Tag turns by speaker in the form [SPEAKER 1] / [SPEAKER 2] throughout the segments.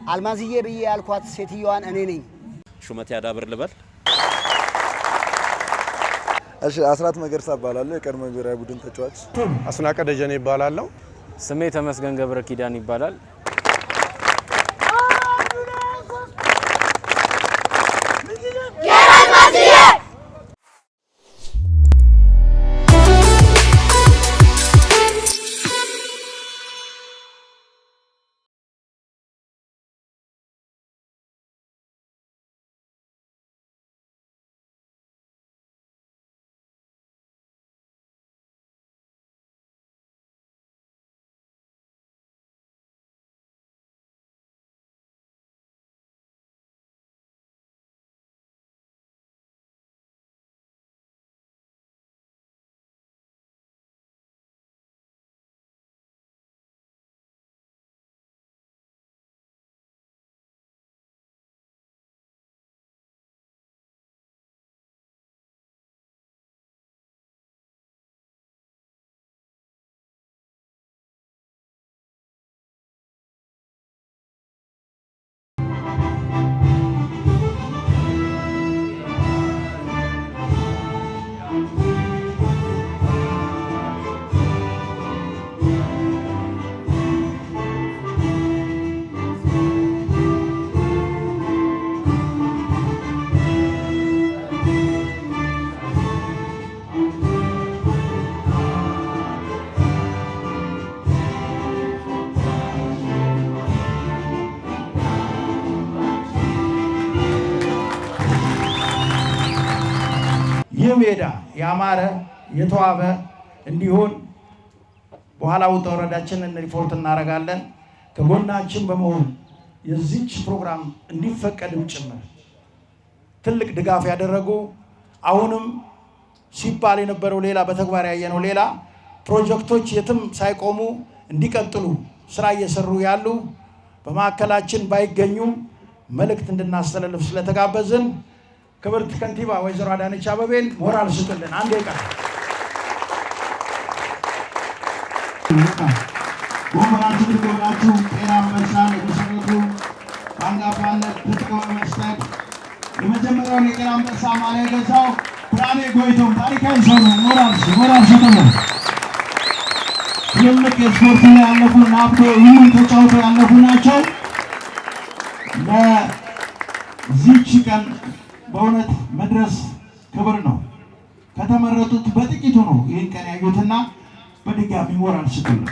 [SPEAKER 1] አልማዝዬ ብዬ ያልኳት ሴትዮዋን እኔ ነኝ።
[SPEAKER 2] ሹመት ያዳብር ልበል።
[SPEAKER 3] እሺ አስራት መገርሳ እባላለሁ የቀድሞ ብሔራዊ ቡድን ተጫዋች።
[SPEAKER 4] አስናቀ ደጀኔ እባላለሁ።
[SPEAKER 5] ስሜ ተመስገን ገብረ ኪዳን ይባላል።
[SPEAKER 6] ሜዳ ያማረ የተዋበ እንዲሆን በኋላ ውጣ ወረዳችንን ሪፖርት እናደርጋለን። ከጎናችን በመሆን የዚች ፕሮግራም እንዲፈቀድም ጭምር ትልቅ ድጋፍ ያደረጉ አሁንም ሲባል የነበረው ሌላ በተግባር ያየነው ሌላ ፕሮጀክቶች የትም ሳይቆሙ እንዲቀጥሉ ስራ እየሰሩ ያሉ በማዕከላችን ባይገኙም መልእክት እንድናስተላልፍ ስለተጋበዝን ክብርት ከንቲባ ወይዘሮ አዳነች አቤቤን ሞራል ስጡልን። አንዴ ቃል
[SPEAKER 7] ወራችሁ ልጆቻችሁ ጤና መሳን የመሰረቱ አንጋፋነት ተጠቅመው መስጠት የመጀመሪያውን የጤና መሳ ማለ ገዛው ብራኔ ጎይቶም ታሪካዊ ሰው ነው። ሞራል ስጡልን። ትልቅ የስፖርት ላይ ያለፉ ናፍቶ ሁሉም ተጫውተው ያለፉ ናቸው። ለዚህች ቀን በእውነት መድረስ ክብር ነው። ከተመረጡት በጥቂቱ ነው ይህን ቀን ያዩትና በድጋሚ ሞራል ስጡልን።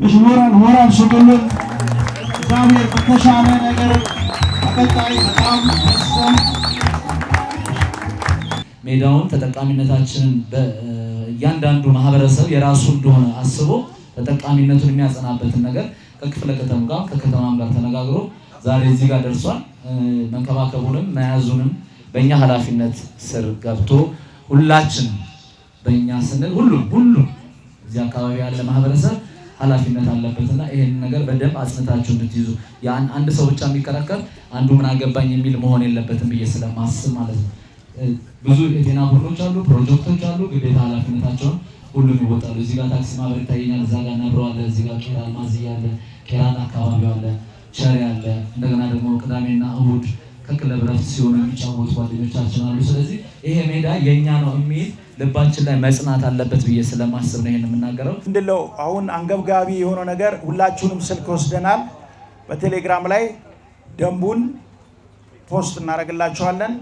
[SPEAKER 7] እሺ ሞራል ስጡልን። እግዚአብሔር በተሻለ ነገር በቀጣይ በጣም ደስተን
[SPEAKER 8] ሜዳውን ተጠቃሚነታችንን በእያንዳንዱ ማህበረሰብ የራሱ እንደሆነ አስቦ ተጠቃሚነቱን የሚያጸናበትን ነገር ከክፍለ ከተማው ጋር ከከተማም ጋር ተነጋግሮ ዛሬ እዚህ ጋር ደርሷል። መንከባከቡንም መያዙንም በእኛ ኃላፊነት ስር ገብቶ ሁላችን በእኛ ስንል ሁሉም እዚህ አካባቢ ያለ ማህበረሰብ ኃላፊነት አለበትና ይሄን ነገር በደንብ አጽንታችሁ እንድትይዙ አንድ ሰው ብቻ የሚከራከር አንዱ ምን አገባኝ የሚል መሆን የለበትም ብዬ ስለማስብ ማለት ነው። ብዙ የጤና ቡድኖች አሉ፣ ፕሮጀክቶች አሉ፣ ግዴታ ኃላፊነታቸውን ሁሉም ይወጣሉ። እዚህ ጋር ታክሲ ማህበር ይታየኛል፣ እዛ ጋር ነብሮ አለ፣ እዚህ ጋር ቄራ አልማዝያ አለ፣ ቄራና አካባቢው አለ፣ ቸሪ አለ። እንደገና ደግሞ ቅዳሜና እሁድ ከክለብ ረፍት ሲሆኑ የሚጫወቱ ጓደኞቻችን አሉ። ስለዚህ ይሄ ሜዳ የኛ ነው የሚል ልባችን ላይ መጽናት አለበት ብዬ ስለማስብ ነው ይሄን የምናገረው።
[SPEAKER 6] እንድለው አሁን አንገብጋቢ የሆነው ነገር ሁላችሁንም ስልክ ወስደናል። በቴሌግራም ላይ ደንቡን ፖስት እናደርግላችኋለን።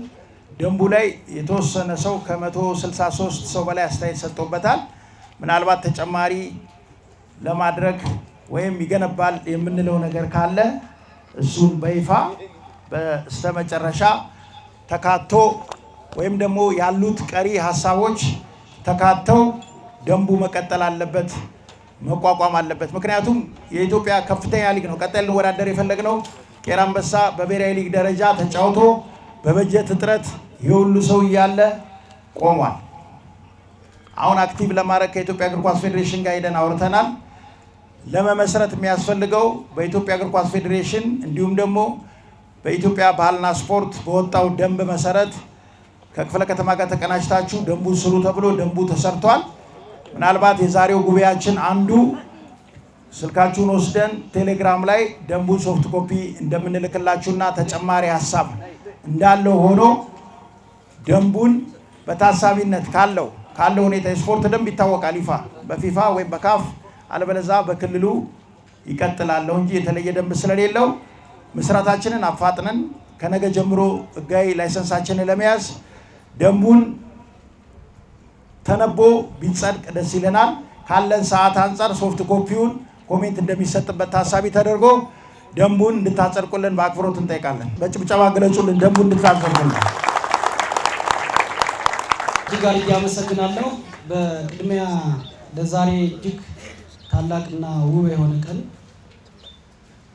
[SPEAKER 6] ደንቡ ላይ የተወሰነ ሰው ከ163 ሰው በላይ አስተያየት ሰጥቶበታል። ምናልባት ተጨማሪ ለማድረግ ወይም ይገነባል የምንለው ነገር ካለ እሱን በይፋ በስተመጨረሻ ተካቶ ወይም ደግሞ ያሉት ቀሪ ሀሳቦች ተካተው ደንቡ መቀጠል አለበት፣ መቋቋም አለበት። ምክንያቱም የኢትዮጵያ ከፍተኛ ሊግ ነው ቀጣይ ልንወዳደር የፈለግነው። ቄራ አንበሳ በብሔራዊ ሊግ ደረጃ ተጫውቶ በበጀት እጥረት የሁሉ ሰው እያለ ቆሟል። አሁን አክቲቭ ለማድረግ ከኢትዮጵያ እግር ኳስ ፌዴሬሽን ጋር ሄደን አውርተናል። ለመመስረት የሚያስፈልገው በኢትዮጵያ እግር ኳስ ፌዴሬሽን እንዲሁም ደግሞ በኢትዮጵያ ባህልና ስፖርት በወጣው ደንብ መሰረት ከክፍለ ከተማ ጋር ተቀናጅታችሁ ደንቡ ስሩ ተብሎ ደንቡ ተሰርቷል። ምናልባት የዛሬው ጉባኤያችን አንዱ ስልካችሁን ወስደን ቴሌግራም ላይ ደንቡን ሶፍት ኮፒ እንደምንልክላችሁና ተጨማሪ ሐሳብ እንዳለው ሆኖ ደንቡን በታሳቢነት ካለው ሁኔታ የስፖርት ደንብ ይታወቃል ይፋ በፊፋ ወይ በካፍ አለበለዛ በክልሉ ይቀጥላል እንጂ የተለየ ደንብ ስለሌለው መስራታችንን አፋጥነን ከነገ ጀምሮ ህጋዊ ላይሰንሳችንን ለመያዝ ደንቡን ተነቦ ቢጸድቅ ደስ ይለናል። ካለን ሰዓት አንፃር ሶፍት ኮፒውን ኮሜንት እንደሚሰጥበት ታሳቢ ተደርጎ ደንቡን እንድታጸድቁልን በአክብሮት እንጠይቃለን። በጭብጨባ ገለጹልን ደንቡን እንድታጸድቁልን።
[SPEAKER 2] እጅግ አድርጌ አመሰግናለሁ። በቅድሚያ ለዛሬ እጅግ ታላቅና ውብ የሆነ ቀን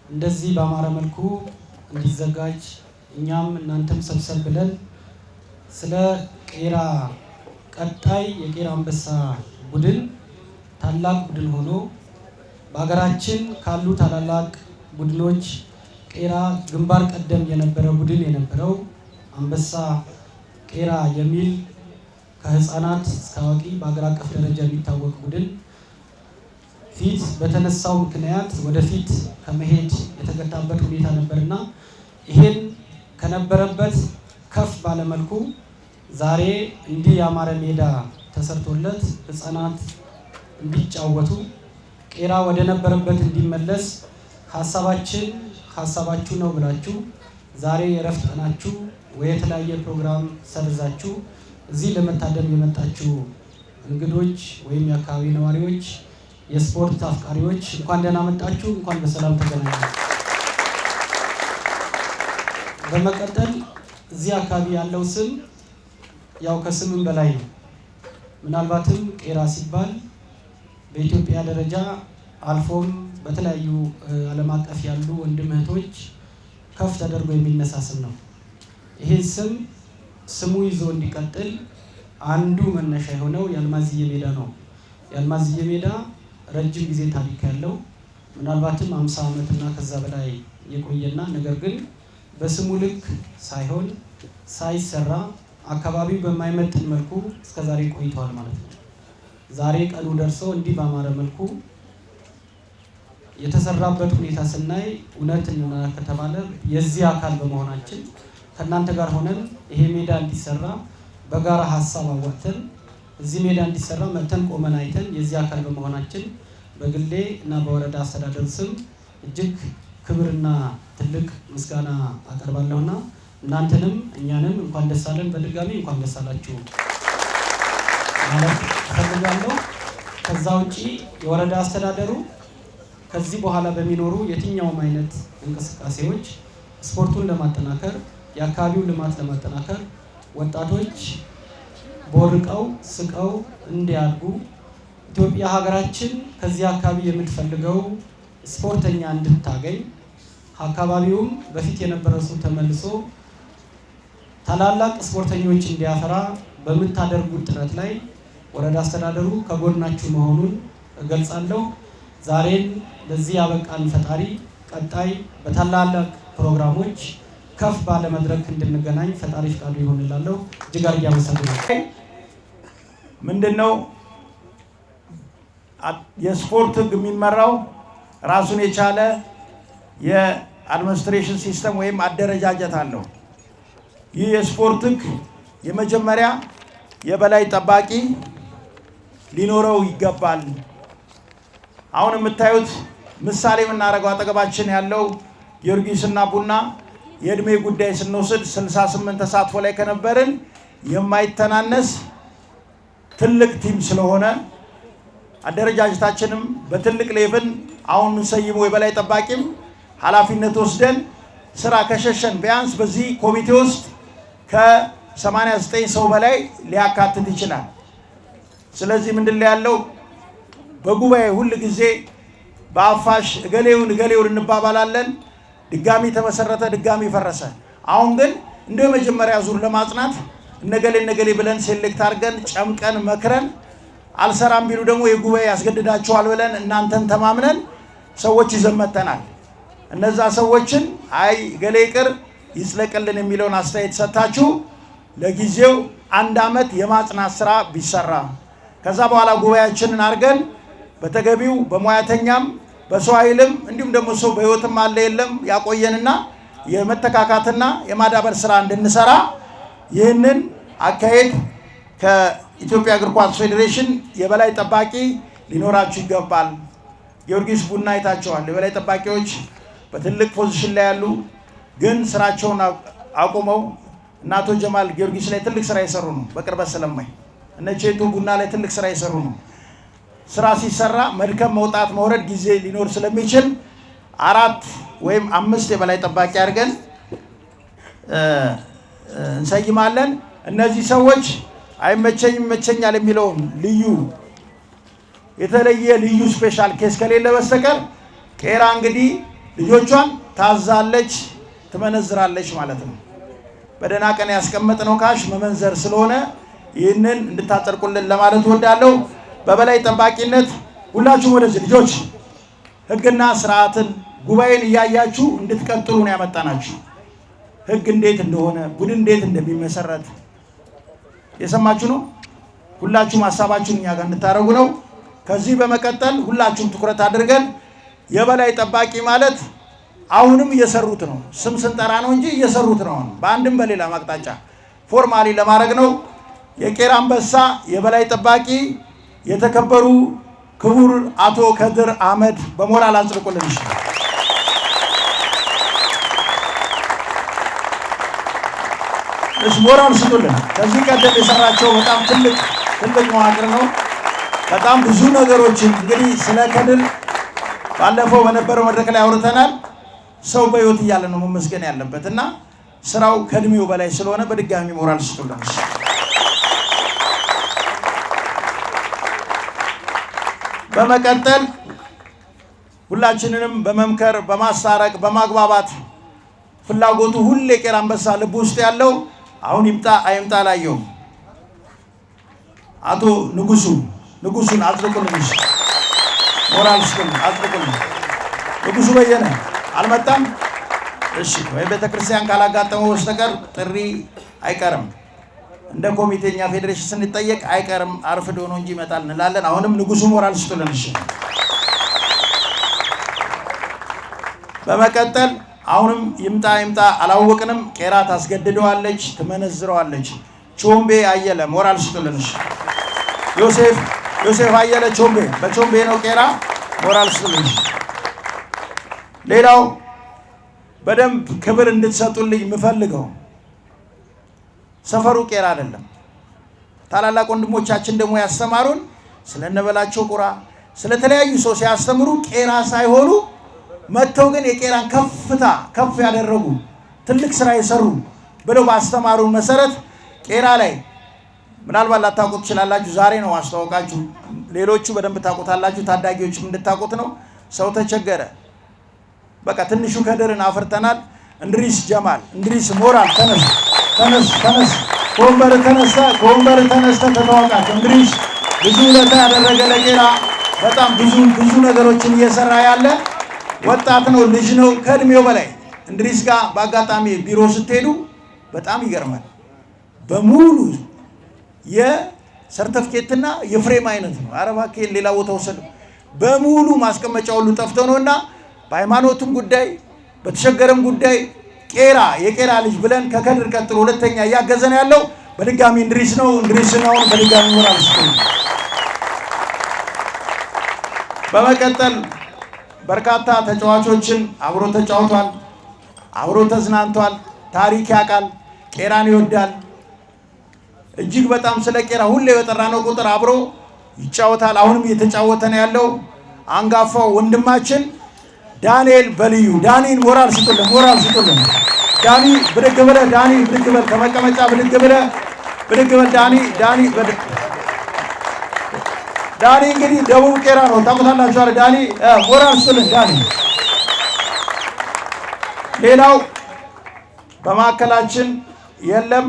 [SPEAKER 2] እንደዚህ በአማረ መልኩ እንዲዘጋጅ እኛም እናንተም ሰብሰብ ብለን ስለ ቄራ ቀጣይ የቄራ አንበሳ ቡድን ታላቅ ቡድን ሆኖ በሀገራችን ካሉ ታላላቅ ቡድኖች ቄራ ግንባር ቀደም የነበረ ቡድን የነበረው አንበሳ ቄራ የሚል ከህፃናት እስከ አዋቂ በአገር አቀፍ ደረጃ የሚታወቅ ቡድን ፊት በተነሳው ምክንያት ወደፊት ከመሄድ የተገታበት ሁኔታ ነበርና ይሄን ከነበረበት ከፍ ባለመልኩ ዛሬ እንዲህ ያማረ ሜዳ ተሰርቶለት ህፃናት እንዲጫወቱ ቄራ ወደ ነበረበት እንዲመለስ ሐሳባችሁ ነው ብላችሁ ዛሬ የረፍት ቀናችሁ ወይ የተለያየ ፕሮግራም ሰርዛችሁ እዚህ ለመታደም የመጣችሁ እንግዶች ወይም የአካባቢ ነዋሪዎች የስፖርት አፍቃሪዎች እንኳን ደህና መጣችሁ፣ እንኳን በሰላም ተገናኛችሁ። በመቀጠል እዚህ አካባቢ ያለው ስም ያው ከስምም በላይ ነው። ምናልባትም ቄራ ሲባል በኢትዮጵያ ደረጃ አልፎም በተለያዩ ዓለም አቀፍ ያሉ ወንድም እህቶች ከፍ ተደርጎ የሚነሳ ስም ነው። ይሄ ስሙ ይዞ እንዲቀጥል አንዱ መነሻ የሆነው የአልማዝዬ ሜዳ ነው። የአልማዝዬ ሜዳ ረጅም ጊዜ ታሪክ ያለው ምናልባትም 50 ዓመትና ከዛ በላይ የቆየና ነገር ግን በስሙ ልክ ሳይሆን ሳይሰራ አካባቢው በማይመጥን መልኩ እስከዛሬ ቆይቷል ማለት ነው። ዛሬ ቀኑ ደርሶ እንዲህ ባማረ መልኩ የተሰራበት ሁኔታ ስናይ እውነት እና ከተባለ የዚህ አካል በመሆናችን ከእናንተ ጋር ሆነን ይሄ ሜዳ እንዲሰራ በጋራ ሐሳብ አዋጥተን እዚህ ሜዳ እንዲሰራ መተን ቆመን አይተን የዚህ አካል በመሆናችን በግሌ እና በወረዳ አስተዳደር ስም እጅግ ክብርና ትልቅ ምስጋና አቀርባለሁና እናንተንም እኛንም እንኳን ደስ አለን፣ በድጋሚ እንኳን ደስ አላችሁ ማለት እፈልጋለሁ። ከዛ ውጪ የወረዳ አስተዳደሩ ከዚህ በኋላ በሚኖሩ የትኛውም አይነት እንቅስቃሴዎች ስፖርቱን ለማጠናከር የአካባቢው ልማት ለማጠናከር ወጣቶች ቦርቀው ስቀው እንዲያድጉ ኢትዮጵያ ሀገራችን ከዚህ አካባቢ የምትፈልገው ስፖርተኛ እንድታገኝ አካባቢውም በፊት የነበረው ሰው ተመልሶ ታላላቅ ስፖርተኞች እንዲያፈራ በምታደርጉት ጥረት ላይ ወረዳ አስተዳደሩ ከጎናችሁ መሆኑን እገልጻለሁ። ዛሬን ለዚህ ያበቃን ፈጣሪ ቀጣይ በታላላቅ ፕሮግራሞች ከፍ ባለ መድረክ እንድንገናኝ ፈጣሪ ፍቃዱ ይሆንላለሁ። እጅግ አድርጌ አመሰግናለሁ።
[SPEAKER 6] ምንድነው የስፖርት ህግ የሚመራው ራሱን የቻለ የአድሚኒስትሬሽን ሲስተም ወይም አደረጃጀት አለው። ይህ የስፖርት ህግ የመጀመሪያ የበላይ ጠባቂ ሊኖረው ይገባል። አሁን የምታዩት ምሳሌ የምናደርገው አጠገባችን ያለው ጊዮርጊስና ቡና የእድሜ ጉዳይ ስንወስድ 68 ተሳትፎ ላይ ከነበርን የማይተናነስ ትልቅ ቲም ስለሆነ አደረጃጀታችንም በትልቅ ሌቭል አሁን የምንሰይመው የበላይ ጠባቂም ኃላፊነት ወስደን ስራ ከሸሸን ቢያንስ በዚህ ኮሚቴ ውስጥ ከ89 ሰው በላይ ሊያካትት ይችላል። ስለዚህ ምንድን ላይ ያለው በጉባኤ ሁል ጊዜ በአፋሽ እገሌውን እንባባላለን። ድጋሚ ተመሰረተ፣ ድጋሚ ፈረሰ። አሁን ግን እንደ መጀመሪያ ዙር ለማጽናት እነገሌ ብለን ሴሌክት አድርገን ጨምቀን መክረን አልሰራም ቢሉ ደግሞ የጉባኤ ያስገድዳቸዋል ብለን እናንተን ተማምነን ሰዎች ይዘመተናል። እነዛ ሰዎችን አይ ገሌ ይቅር ይስለቀልን የሚለውን አስተያየት ሰጣችሁ ለጊዜው 1 ዓመት የማጽናት ስራ ቢሰራ ከዛ በኋላ ጉባኤያችንን አድርገን በተገቢው በሙያተኛም በሰው ኃይልም እንዲሁም ደግሞ ሰው በህይወትም አለ የለም ያቆየንና የመተካካትና የማዳበር ስራ እንድንሰራ ይህንን አካሄድ ከኢትዮጵያ እግር ኳስ ፌዴሬሽን የበላይ ጠባቂ ሊኖራችሁ ይገባል። ጊዮርጊስ ቡና አይታችኋል። የበላይ ጠባቂዎች በትልቅ ፖዚሽን ላይ ያሉ ግን ስራቸውን አቁመው እና አቶ ጀማል ጊዮርጊስ ላይ ትልቅ ስራ የሰሩ ነው። በቅርበት ስለማይ እነ ቼቶ ቡና ላይ ትልቅ ስራ የሰሩ ነው። ስራ ሲሰራ መድከም መውጣት መውረድ ጊዜ ሊኖር ስለሚችል 4 ወይም 5 የበላይ ጠባቂ አድርገን እንሰይማለን። እነዚህ ሰዎች አይመቸኝም ይመቸኛል የሚለው ልዩ የተለየ ልዩ ስፔሻል ኬስ ከሌለ በስተቀር ቄራ እንግዲህ ልጆቿን ታዛለች ትመነዝራለች ማለት ነው። በደህና ቀን ያስቀመጥነው ካሽ መመንዘር ስለሆነ ይህንን እንድታጸድቁልን ለማለት እወዳለሁ። በበላይ ጠባቂነት ሁላችሁም ወደዚህ ልጆች ህግና ስርዓትን ጉባኤን እያያችሁ እንድትቀጥሉ ነው ያመጣናችሁ። ህግ እንዴት እንደሆነ ቡድን እንዴት እንደሚመሰረት የሰማችሁ ነው። ሁላችሁም ሐሳባችሁን እኛ ጋር እንድታረጉ ነው። ከዚህ በመቀጠል ሁላችሁም ትኩረት አድርገን የበላይ ጠባቂ ማለት አሁንም እየሰሩት ነው። ስም ስንጠራ ነው እንጂ እየሰሩት ነው። በአንድም በሌላ ማቅጣጫ ፎርማሊ ለማድረግ ነው። የቄራ አንበሳ የበላይ ጠባቂ የተከበሩ ክቡር አቶ ከድር አህመድ በሞራል አጽድቁልን። ሞራል ስጡልን። ከዚህ ቀደም የሰራቸው በጣም ትልቅ መዋቅር ነው። በጣም ብዙ ነገሮችን እንግዲህ ስለ ከድር ባለፈው በነበረው መድረክ ላይ አውርተናል። ሰው በህይወት እያለ ነው መመስገን ያለበት እና ስራው ከእድሜው በላይ ስለሆነ በድጋሚ ሞራል ስጡልን። በመቀጠል ሁላችንንም በመምከር በማስታረቅ በማግባባት ፍላጎቱ ሁሌ ቄራ አንበሳ ልብ ውስጥ ያለው አሁን ይምጣ አይምጣ ላየው አቶ ንጉሱን አጽድቁልን። ሞራል ስጡልን አጽድቁልን። ንጉሱ በየነ አልመጣም። እሺ ወይ ቤተክርስቲያን ካላጋጠመው በስተቀር ጥሪ አይቀርም። እንደ ኮሚቴኛ ፌዴሬሽን ስንጠየቅ አይቀርም አርፍዶ ነው እንጂ ይመጣል እንላለን። አሁንም ንጉሱ ሞራል ስጡልን። እሺ በመቀጠል አሁንም ይምጣ አላወቅንም። ቄራ ታስገድደዋለች ትመነዝረዋለች። ቾምቤ አየለ ሞራል ስጡልን። እሺ ዮሴፍ አየለ ቾምቤ በቾምቤ ነው ቄራ ሞራል ስጡልን። ሌላው በደንብ ክብር እንድትሰጡልኝ የምፈልገው ሰፈሩ ቄራ አይደለም። ታላላቅ ወንድሞቻችን ደግሞ ያስተማሩን ስለነበላቸው ቁራ ስለተለያዩ ሰው ሲያስተምሩ ቄራ ሳይሆኑ መተው ግን የቄራን ከፍ ያደረጉ ትልቅ ስራ የሰሩ ብለው ባስተማሩን መሰረት ቄራ ላይ ምናልባት ላታውቁት ትችላላችሁ። ዛሬ ነው አስተዋወቃችሁ። ሌሎቹ በደንብ ታውቁታላችሁ። ታዳጊዎችም እንድታውቁት ነው። ሰው ተቸገረ። በቃ ትንሹ ከድርን አፍርተናል። እንድሪስ ጀማል ሞራል ተነስ ከወንበር ተነስተ ተተዋቃት። እንድሪስ ብዙ ውለታ ያደረገ ለቄራ በጣም ብዙ ነገሮችን እየሰራ ያለ ወጣት ነው፣ ልጅ ነው ከእድሜው በላይ። እንድሪስ ጋር በአጋጣሚ ቢሮ ስትሄዱ በጣም ይገርማል። በሙሉ የሰርተፍኬትና የፍሬም አይነት ነው። አረባኬን ሌላ ቦታ ወሰደው በሙሉ ማስቀመጫ ሁሉ ጠፍተው ነውና በሃይማኖትም ጉዳይ በተቸገረም ጉዳይ የቄራ ልጅ ብለን ከከድር ቀጥሎ ሁለተኛ እያገዘን ያለው በድጋሚ እንድሪስ ነው በድጋሚ ሞራል ስጡልን። በመቀጠል በርካታ ተጫዋቾችን አብሮ ተጫውቷል፣ አብሮ ተዝናንቷል፣ ታሪክ ያውቃል፣ ቄራን ይወዳል። እጅግ በጣም ስለ ቄራ ሁሌ በጠራነው ቁጥር አብሮ ይጫወታል። አሁንም እየተጫወተ ነው ያለው አንጋፋው ወንድማችን ዳንኤል በልዩ። ዳኒን ሞራል ስጡልን። ዳኒ ብድግ በል ከመቀመጫ ብድግ በል ዳኒ እንግዲህ ደቡብ ቄራ ነው ታውቁታላችሁ አይደል? ዳኒ ሞራል ስጡልን ዳኒ። ሌላው በማዕከላችን የለም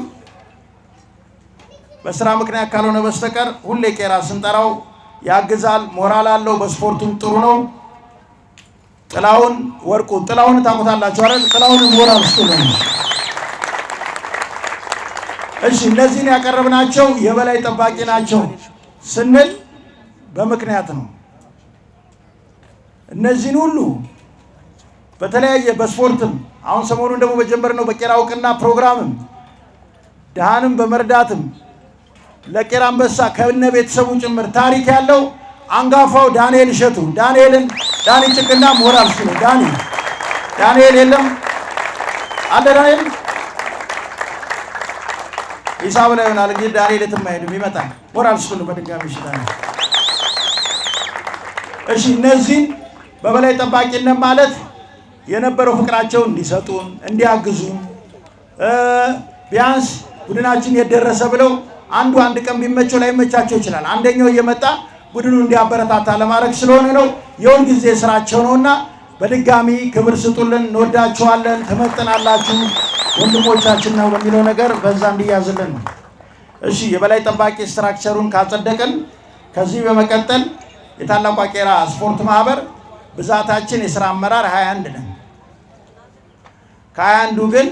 [SPEAKER 6] በስራ ምክንያት ካልሆነ በስተቀር ሁሌ ቄራ ስንጠራው ያግዛል፣ ሞራል አለው፣ በስፖርቱም ጥሩ ነው። ጥላውን ታውቁታላችሁ አይደል? ጥላውን ሞራል ስጡልን። እሺ እነዚህን ያቀረብናቸው የበላይ ጠባቂ ናቸው። ስንል በምክንያት ነው። እነዚህን ሁሉ በተለያየ በስፖርትም አሁን ሰሞኑን ደግሞ በጀመርነው በቄራ እውቅና ፕሮግራምም ድሃንም በመርዳትም ለቄራ አንበሳ ከነ ቤተሰቡ ጭምር ታሪክ ያለው አንጋፋው ዳንኤል እሸቱ ዳንኤልን ዳኒ ጭቅና ሞራል ሲሉ ዳንኤል የለም አለ ዳንኤል ሂሳብ ላይ ሆናል እንግዲህ ዳንኤል ተማይደም ይመጣል ሞራል ሲሉ በድጋሚ ይችላል። እሺ እነዚህ በበላይ ጠባቂነት ማለት የነበረው ፍቅራቸውን እንዲሰጡን እንዲያግዙን ቢያንስ ቡድናችን የደረሰ ብለው አንድ ቀን ቢመቸው ላይ መቻቸው ይችላል። አንደኛው እየመጣ ቡድኑ እንዲያበረታታ ለማድረግ ስለሆነ ነው። የውን ጊዜ ስራቸው ነውና በድጋሚ ክብር ስጡልን። እንወዳችኋለን። ተመጥናላችሁ ወንድሞቻችን ነው በሚለው ነገር በዛ እንዲያዝልን ነው። እሺ የበላይ ጠባቂ ስትራክቸሩን ካጸደቀን ከዚህ በመቀጠል የታላቋ ቄራ ስፖርት ማህበር ብዛታችን የሥራ አመራር 21 ነን። ከ21ዱ ግን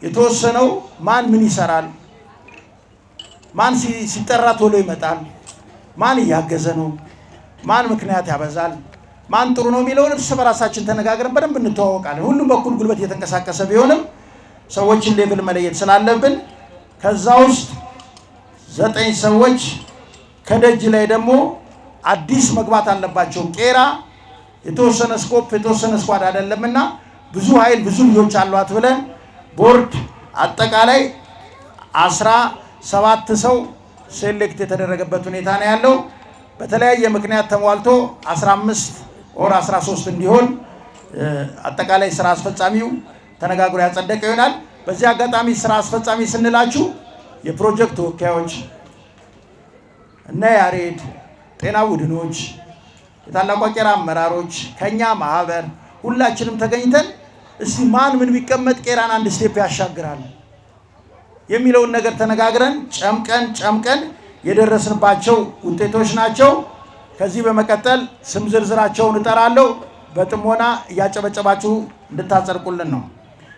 [SPEAKER 6] የተወሰነው ማን ምን ይሰራል፣ ማን ሲጠራ ቶሎ ይመጣል፣ ማን እያገዘ ነው፣ ማን ምክንያት ያበዛል፣ ማን ጥሩ ነው የሚለውን እርስ በራሳችን ተነጋግረን በደንብ እንተዋወቃለን። ሁሉም በኩል ጉልበት እየተንቀሳቀሰ ቢሆንም ሰዎችን ሌቭል መለየት ስላለብን ከዛ ውስጥ 9 ሰዎች ከደጅ ላይ ደግሞ አዲስ መግባት አለባቸው። ቄራ የተወሰነ ስኮፕ የተወሰነ ስኳድ አይደለምና ብዙ ኃይል ብዙ ልጆች አሏት ብለን ቦርድ አጠቃላይ 17 ሰው ሴሌክት የተደረገበት ሁኔታ ነው ያለው። በተለያየ ምክንያት ተሟልቶ 15 ኦር 13 እንዲሆን አጠቃላይ ስራ አስፈጻሚው ተነጋግሮ ያጸደቀ ይሆናል። በዚህ አጋጣሚ ስራ አስፈጻሚ ስንላችሁ የፕሮጀክት ተወካዮች እና ያሬድ ጤና ቡድኖች የታላቋ ቄራ አመራሮች ከኛ ማህበር ሁላችንም ተገኝተን እስቲ ማን ምን ቢቀመጥ ቄራን አንድ ስቴፕ ያሻግራል የሚለውን ነገር ተነጋግረን ጨምቀን የደረስንባቸው ውጤቶች ናቸው። ከዚህ በመቀጠል ስም ዝርዝራቸውን እጠራለሁ። በጥሞና እያጨበጨባችሁ እንድታጸድቁልን ነው።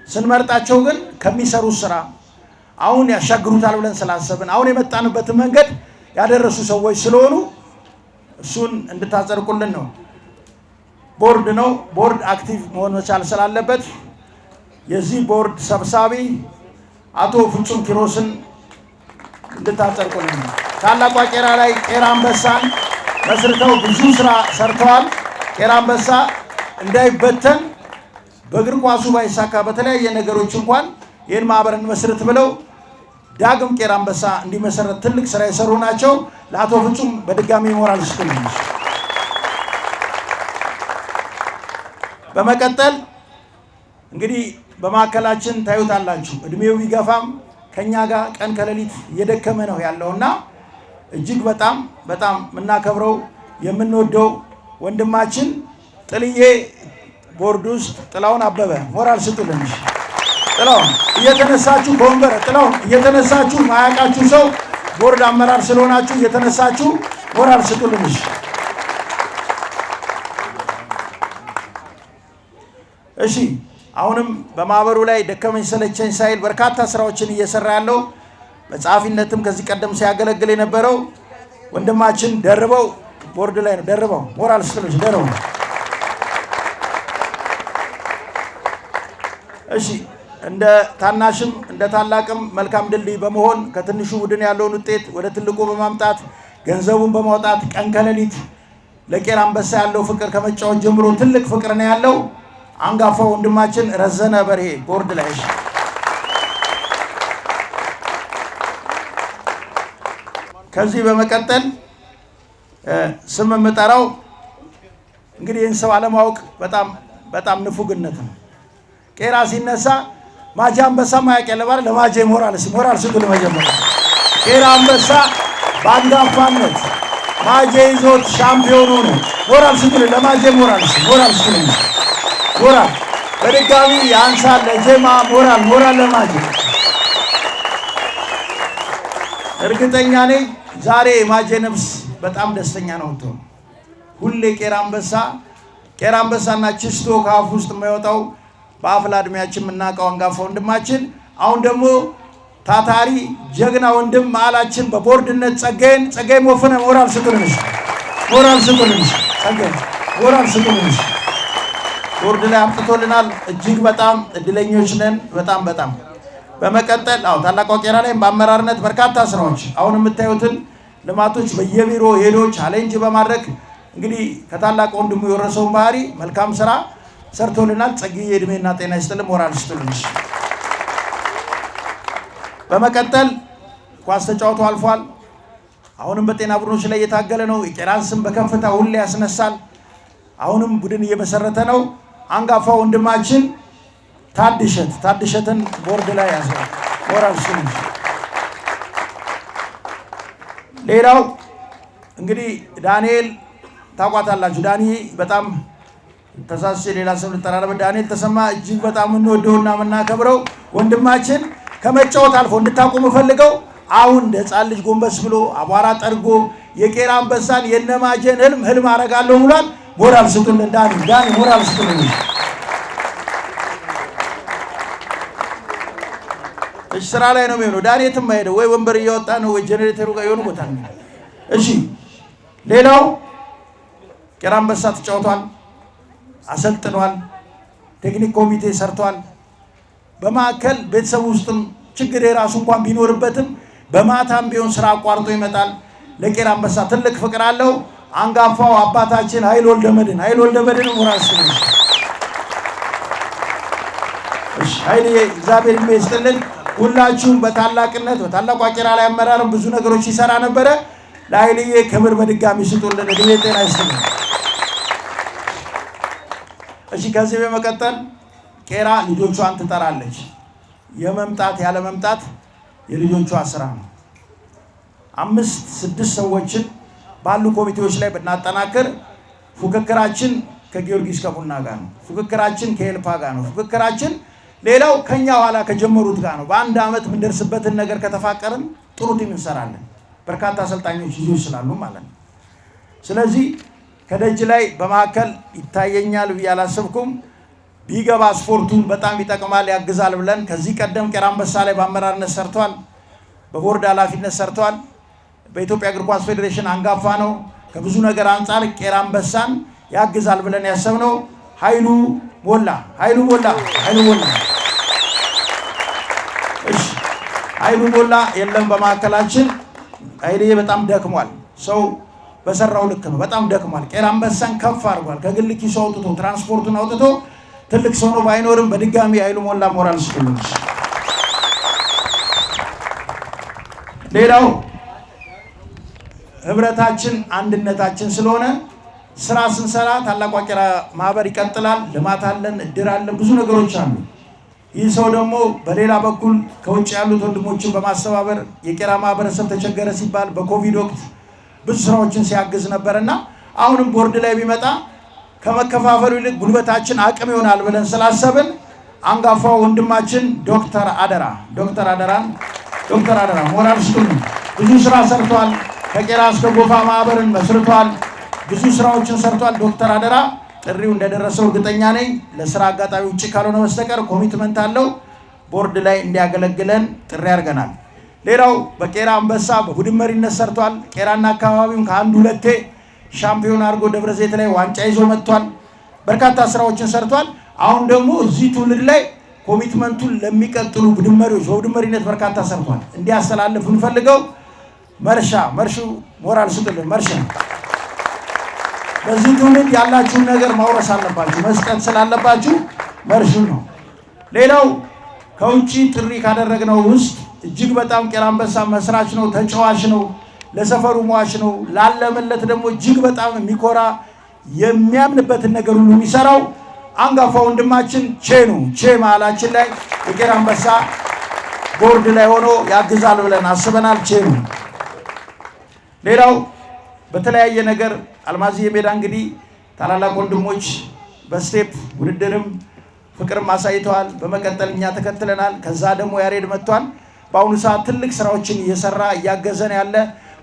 [SPEAKER 6] ስንመርጣቸው ግን ከሚሰሩት ስራ አሁን ያሻግሩታል ብለን ስላሰብን አሁን የመጣንበትን መንገድ ያደረሱ ሰዎች ስለሆኑ እሱን እንድታጸድቁልን ነው። ቦርድ ነው። ቦርድ አክቲቭ መሆን መቻል ስላለበት የዚህ ቦርድ ሰብሳቢ አቶ ፍጹም ኪሮስን እንድታጸድቁልን ነው። ታላቋ ቄራ ላይ ቄራ አንበሳን መስርተው ብዙ ስራ ሰርተዋል። ቄራ አንበሳ እንዳይበተን በእግር ኳሱ ባይሳካ በተለያየ ነገሮች እንኳን ይህን ማህበርን መስርት ብለው ዳግም ቄራ አንበሳ እንዲመሰረት ትልቅ ስራ የሰሩ ናቸው። ለአቶ ፍጹም በድጋሚ ሞራል ስጡልኝ። በመቀጠል እንግዲህ በማዕከላችን ታዩታላችሁ እድሜው ቢገፋም ከኛ ጋር ቀን ከሌሊት እየደከመ ነው ያለውና እጅግ በጣም የምናከብረው የምንወደው ወንድማችን ጥልዬ ቦርድ ውስጥ ጥላውን አበበ ሞራል ስጡልኝ። ጥላውን እየተነሳችሁ ከወንበር ጥላውን እየተነሳችሁ ማያውቃችሁ ሰው ቦርድ አመራር ስለሆናችሁ እየተነሳችሁ ሞራል ስጡልኝ። እሺ አሁንም በማህበሩ ላይ ደከመኝ ሰለቸኝ ሳይል በርካታ ስራዎችን እየሰራ ያለው በጸሐፊነትም ከዚህ ቀደም ሲያገለግል የነበረው ወንድማችን ደርበው ቦርድ ላይ ነው። ደርበው ሞራል ስጡልኝ። ደርበው እሺ እንደ ታናሽም እንደ ታላቅም መልካም ድልድይ በመሆን ከትንሹ ቡድን ያለውን ውጤት ወደ ትልቁ በማምጣት ገንዘቡን በማውጣት ቀን ከሌሊት ለቄራ አንበሳ ያለው ፍቅር ከመጫወት ጀምሮ ትልቅ ፍቅር ነው ያለው አንጋፋው ወንድማችን ረዘነ በርሄ ቦርድ ላይ። ከዚህ በመቀጠል ስም የምጠራው እንግዲህ ይህን ሰው አለማወቅ በጣም ንፉግነት ነው። ቄራ ሲነሳ ማጄ አንበሳ ማያውቅ የለም። ለማጄ ሞራል ስጡ። ለመጀመሪያ ቄራ አንበሳ በአንጋፋነት ማጄ ይዞት ሻምፒዮን ሆኖ ሞራል ስጡ። ለማጄ ሞራል ስጡ። ሞራል በድጋሚ ያንሳል። ለጀማ ሞራል ለማጄ። እርግጠኛ ነኝ ዛሬ ማጄ ነፍስ በጣም ደስተኛ ነው። ሁሌ ቄራ አንበሳና ችስቶ ከአፍ ውስጥ የማይወጣው በአፍላ እድሜያችን የምናውቀው አንጋፋ ወንድማችን አሁን ደግሞ ታታሪ ጀግና ወንድም መዓላችን በቦርድነት ጸጋዬ ሞፈነ ሞራል ስጡልንሽ ጸጋዬ ሞራል ስጡልንሽ ቦርድ ላይ አምጥቶልናል። እጅግ በጣም እድለኞች ነን። በጣም በመቀጠል ታላቋ ቄራ ላይ በአመራርነት በርካታ ስራዎች አሁን የምታዩትን ልማቶች በየቢሮ ሄዶ ቻሌንጅ በማድረግ እንግዲህ ከታላቅ ወንድሙ የወረሰውን ባህሪ መልካም ስራ ሰርቶልናል። ጸጋዬ እድሜና ጤና ይስጥልን፣ ሞራል ይስጥልንሽ። በመቀጠል ኳስ ተጫውቶ አልፏል። አሁንም በጤና ቡድኖች ላይ እየታገለ ነው። የቄራን ስም በከፍታ ሁሌ ያስነሳል። አሁንም ቡድን እየመሰረተ ነው። አንጋፋው ወንድማችን ታድሸትን ቦርድ ላይ ያዘው ሞራል ይስጥልንሽ። ሌላው እንግዲህ ዳንኤል ታቋታላችሁ። ዳኒ በጣም ተሳስቼ ሌላ ስም ልጠራረበ ዳንኤል ተሰማ እጅግ በጣም እንወደውና የምናከብረው ወንድማችን ከመጫወት አልፎ እንድታቆሙ ፈልገው አሁን ህፃን ልጅ ጎንበስ ብሎ አቧራ ጠርጎ የቄራ አንበሳን የነማጀን ህልም አረጋለሁ ብሏል። ሞራል ስጡልን ዳኒ ሞራል ስጡልን። እሺ ስራ ላይ ነው የሚሆነው። ዳኒ የትም አይሄድም ወይ ወንበር እያወጣ ነው ወይ ጄኔሬተሩ ጋር የሆነ ቦታ ነው። እሺ ሌላው ቄራ አንበሳ ተጫውቷል፣ አሰልጥኗል፣ ቴክኒክ ኮሚቴ ሰርቷል። በማዕከል ቤተሰብ ውስጥም ችግር የራሱ እንኳን ቢኖርበትም በማታም ቢሆን ስራ አቋርጦ ይመጣል። ለቄራ አንበሳ ትልቅ ፍቅር አለው። አንጋፋው አባታችን ኃይል ወልደመድን ሞራል ይስጥልን። እሺ ኃይልዬ እግዚአብሔር ይመስገን። ሁላችሁም በታላቅነት በታላቋ ቄራ ላይ አመራርም ብዙ ነገሮች ይሰራ ነበረ። ለኃይልዬ ክብር በድጋሚ ስጡልን፣ እድሜ ጤና ይስጥልን። እሺ ከዚህ በመቀጠል ቄራ ልጆቿን ትጠራለች። የመምጣት ያለ መምጣት የልጆቿ ስራ ነው። 5-6 ሰዎችን ባሉ ኮሚቴዎች ላይ ብናጠናክር ፉክክራችን ከጊዮርጊስ ከቡና ጋር ነው። ፉክክራችን ከኤልፓ ጋር ነው። ፉክክራችን ሌላው ከኛ ኋላ ከጀመሩት ጋር ነው። በአንድ አመት የምንደርስበትን ነገር ከተፋቀርን ጥሩ ቲም እንሰራለን። በርካታ አሰልጣኞች ልጆች ስላሉ ማለት ነው። ስለዚህ ከደጅ ላይ በማዕከል ይታየኛል ብዬ አላሰብኩም። ቢገባ ስፖርቱን በጣም ይጠቅማል ያግዛል ብለን ከዚህ ቀደም ቄራ አንበሳ ላይ በአመራርነት ሰርቷል፣ በቦርድ ኃላፊነት ሰርቷል። በኢትዮጵያ እግር ኳስ ፌዴሬሽን አንጋፋ ነው። ከብዙ ነገር አንጻር ቄራ አንበሳን ያግዛል ብለን ያሰብነው ኃይሉ ሞላ። እሺ ኃይሉ ሞላ የለም በማዕከላችን። ኃይልዬ በጣም ደክሟል። ሰው በሰራው ልክ ነው። በጣም ደክሟል። ቄራ አንበሳን ከፍ አድርጓል። ከግል ኪሱ አውጥቶ ትራንስፖርቱን አውጥቶ ትልቅ ሰው ነው። ባይኖርም በድጋሚ ኃይሉ ሞላ ሞራል ይስጥልን። ሌላው ህብረታችን አንድነታችን ስለሆነ ስራ ስንሰራ ታላቋ ቄራ ማህበር ይቀጥላል። ልማት አለን፣ እድር አለን፣ ብዙ ነገሮች አሉ። ይህ ሰው ደግሞ በሌላ በኩል ከውጭ ያሉት ወንድሞችን በማስተባበር የቄራ ማህበረሰብ ተቸገረ ሲባል በኮቪድ ወቅት ብዙ ስራዎችን ሲያግዝ ነበርና አሁንም ቦርድ ላይ ቢመጣ ከመከፋፈሉ ይልቅ ጉልበታችን አቅም ይሆናል ብለን ስላሰብን አንጋፋው ወንድማችን ዶክተር አደራ ሞራል ስጡልን። ብዙ ስራ ሰርቷል። ከቄራ እስከ ጎፋ ማህበርን መስርቷል። ብዙ ስራዎችን ሰርቷል። ዶክተር አደራ ጥሪው እንደደረሰው እርግጠኛ ነኝ። ለስራ አጋጣሚ ውጪ ካልሆነ በስተቀር ኮሚትመንት አለው። ቦርድ ላይ እንዲያገለግለን ጥሪ አድርገናል። ሌላው በቄራ አንበሳ በቡድን መሪነት ሰርቷል። ቄራና አካባቢውን ከአንድ ሁለቴ ሻምፒዮን አድርጎ ደብረ ዘይት ላይ ዋንጫ ይዞ መጥቷል። በርካታ ስራዎችን ሰርቷል። አሁን ደግሞ እዚህ ትውልድ ላይ ኮሚትመንቱን ለሚቀጥሉ ቡድን መሪዎች በቡድን መሪነት በርካታ ሰርቷል። እንዲያስተላልፍ እንፈልገው መርሹ ሞራል ስጡልን። መርሻ በዚህ ትውልድ ያላችሁን ነገር ማውረስ አለባችሁ፣ መስጠት ስላለባችሁ መርሹ ነው። ሌላው ከውጪ ጥሪ ካደረግነው ውስጥ እጅግ በጣም ቄራ አንበሳ መስራች ነው፣ ተጫዋች ነው፣ ለሰፈሩ ሟች ነው። ላለመለት ደግሞ እጅግ በጣም የሚኮራ የሚያምንበትን ነገር ሁሉ የሚሰራው አንጋፋ ወንድማችን ቼ መሀላችን ላይ የቄራ አንበሳ ቦርድ ላይ ሆኖ ያግዛል ብለን አስበናል። ሌላው በተለያየ ነገር አልማዝዬ ሜዳ እንግዲህ ታላላቅ ወንድሞች በስቴፕ ውድድርም ፍቅርም አሳይተዋል። በመቀጠል እኛ ተከትለናል። ከዛ ደግሞ ያሬድ መጥቷል። በአሁኑ ሰዓት ትልቅ ስራዎችን እየሰራ እያገዘን ያለ፣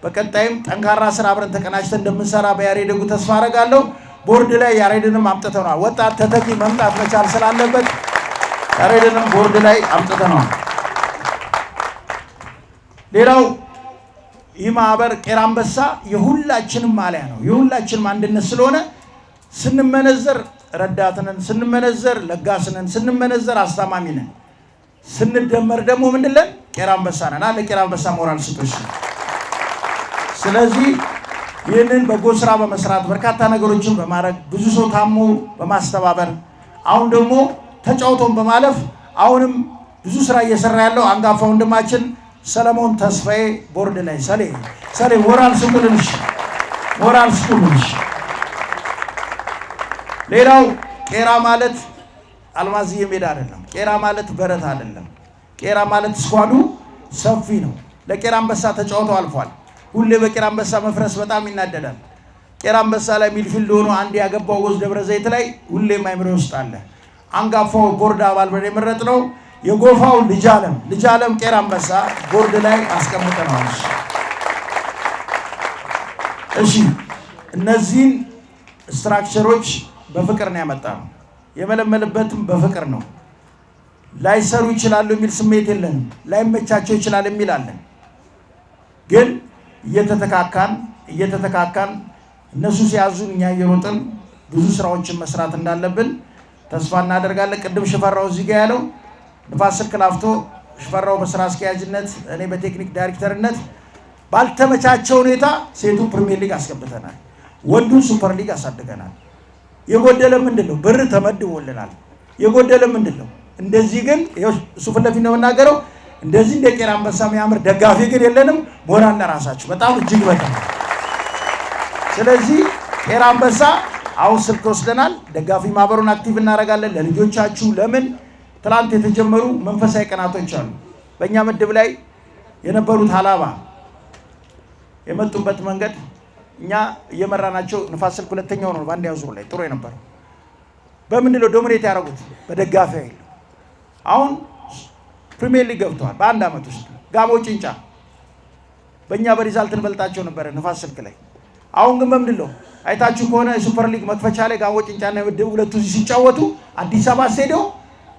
[SPEAKER 6] በቀጣይም ጠንካራ ስራ አብረን ተቀናጅተን እንደምንሰራ በያሬድ ተስፋ አደርጋለሁ። ቦርድ ላይ ያሬድንም አምጥተናል። ወጣት ተተኪ መምጣት መቻል ስላለበት ያሬድንም ቦርድ ላይ አምጥተናል። ሌላው ይህ ማህበር ቄራ አንበሳ የሁላችንም ማሊያ ነው። የሁላችንም አንድነት ስለሆነ ስንመነዘር ረዳት ነን፣ ስንመነዘር ለጋስ ነን፣ ስንመነዘር አስተማሚ ነን፣ ስንደመር ደግሞ ምንድነን? ቄራ አንበሳ ነን። ለቄራ አንበሳ ሞራል ስጦሽ። ስለዚህ ይህንን በጎ ስራ በመስራት በርካታ ነገሮችን በማድረግ ብዙ ሰው ታሞ በማስተባበር አሁን ደግሞ ተጫውቶን በማለፍ አሁንም ብዙ ስራ እየሰራ ያለው አንጋፋ ወንድማችን ሰለሞን ተስፋዬ ቦርድ ላይ ሰሌ ሞራል ስጡልሽ። ሌላው ቄራ ማለት አልማዝዬ ሜዳ አይደለም። ቄራ ማለት በረት አይደለም። ቄራ ማለት ስኳዱ ሰፊ ነው። ለቄራ አንበሳ ተጫውቶ አልፏል። ሁሌ በቄራ አንበሳ መፍረስ በጣም ይናደዳል። ቄራ አንበሳ ላይ ሚድፊልድ ሆኖ አንድ ያገባው ጎዝ ደብረ ዘይት ላይ ሁሌ ማይምሮ ውስጥ አለ። አንጋፋው ቦርድ አባል በደ የመረጥነው የጎፋው ልጅ ዓለም ቄራ አንበሳ ቦርድ ላይ አስቀምጠናል። እሺ እነዚህን ስትራክቸሮች በፍቅር ነው ያመጣነው። የመለመልበትም በፍቅር ነው። ላይሰሩ ይችላሉ የሚል ስሜት የለንም። ላይመቻቸው ይችላል የሚል አለን። ግን እየተተካካን እነሱ ሲያዙን እኛ እየሮጥን ብዙ ስራዎችን መስራት እንዳለብን ተስፋ እናደርጋለን። ቅድም ሽፈራው እዚህ ጋር ያለው ንፋስ ስልክ ላፍቶ ሽፈራው በስራ አስኪያጅነት፣ እኔ በቴክኒክ ዳይሬክተርነት ባልተመቻቸ ሁኔታ ሴቱ ፕሪሚየር ሊግ አስገብተናል። ወንዱ ሱፐር ሊግ አሳድገናል። የጎደለ ምንድነው? ብር ተመድቦልናል። የጎደለ ምንድነው? እንደዚህ ግን እሱ ፊት ለፊት ነው የምናገረው። እንደዚህ እንደ ቄራ አንበሳ የሚያምር ደጋፊ ግን የለንም። ሞራል ለራሳችሁ በጣም እጅግ በጣም። ስለዚህ ቄራ አንበሳ አሁን ስልክ ወስደናል። ደጋፊ ማህበሩን አክቲቭ እናደርጋለን። ለልጆቻችሁ ለምን ትላንት የተጀመሩ መንፈሳዊ ቀናቶች አሉ። በእኛ ምድብ ላይ የነበሩት ሀላባ የመጡበት መንገድ እኛ እየመራናቸው ንፋስ ስልክ ሁለተኛው ነው በአንድ ያዙር ላይ ጥሩ የነበረው በምንድነው ዶሚኔት ያደረጉት በደጋፊ ኃይል። አሁን ፕሪሚየር ሊግ ገብተዋል በአንድ አመት ውስጥ። ጋሞ ጭንጫ በእኛ በሪዛልት እንበልጣቸው ነበረ ንፋስ ስልክ ላይ። አሁን ግን በምንድነው አይታችሁ ከሆነ የሱፐር ሊግ መክፈቻ ላይ ጋሞ ጭንጫና ምድብ ሁለቱ ሲጫወቱ አዲስ አበባ ስቴዲየም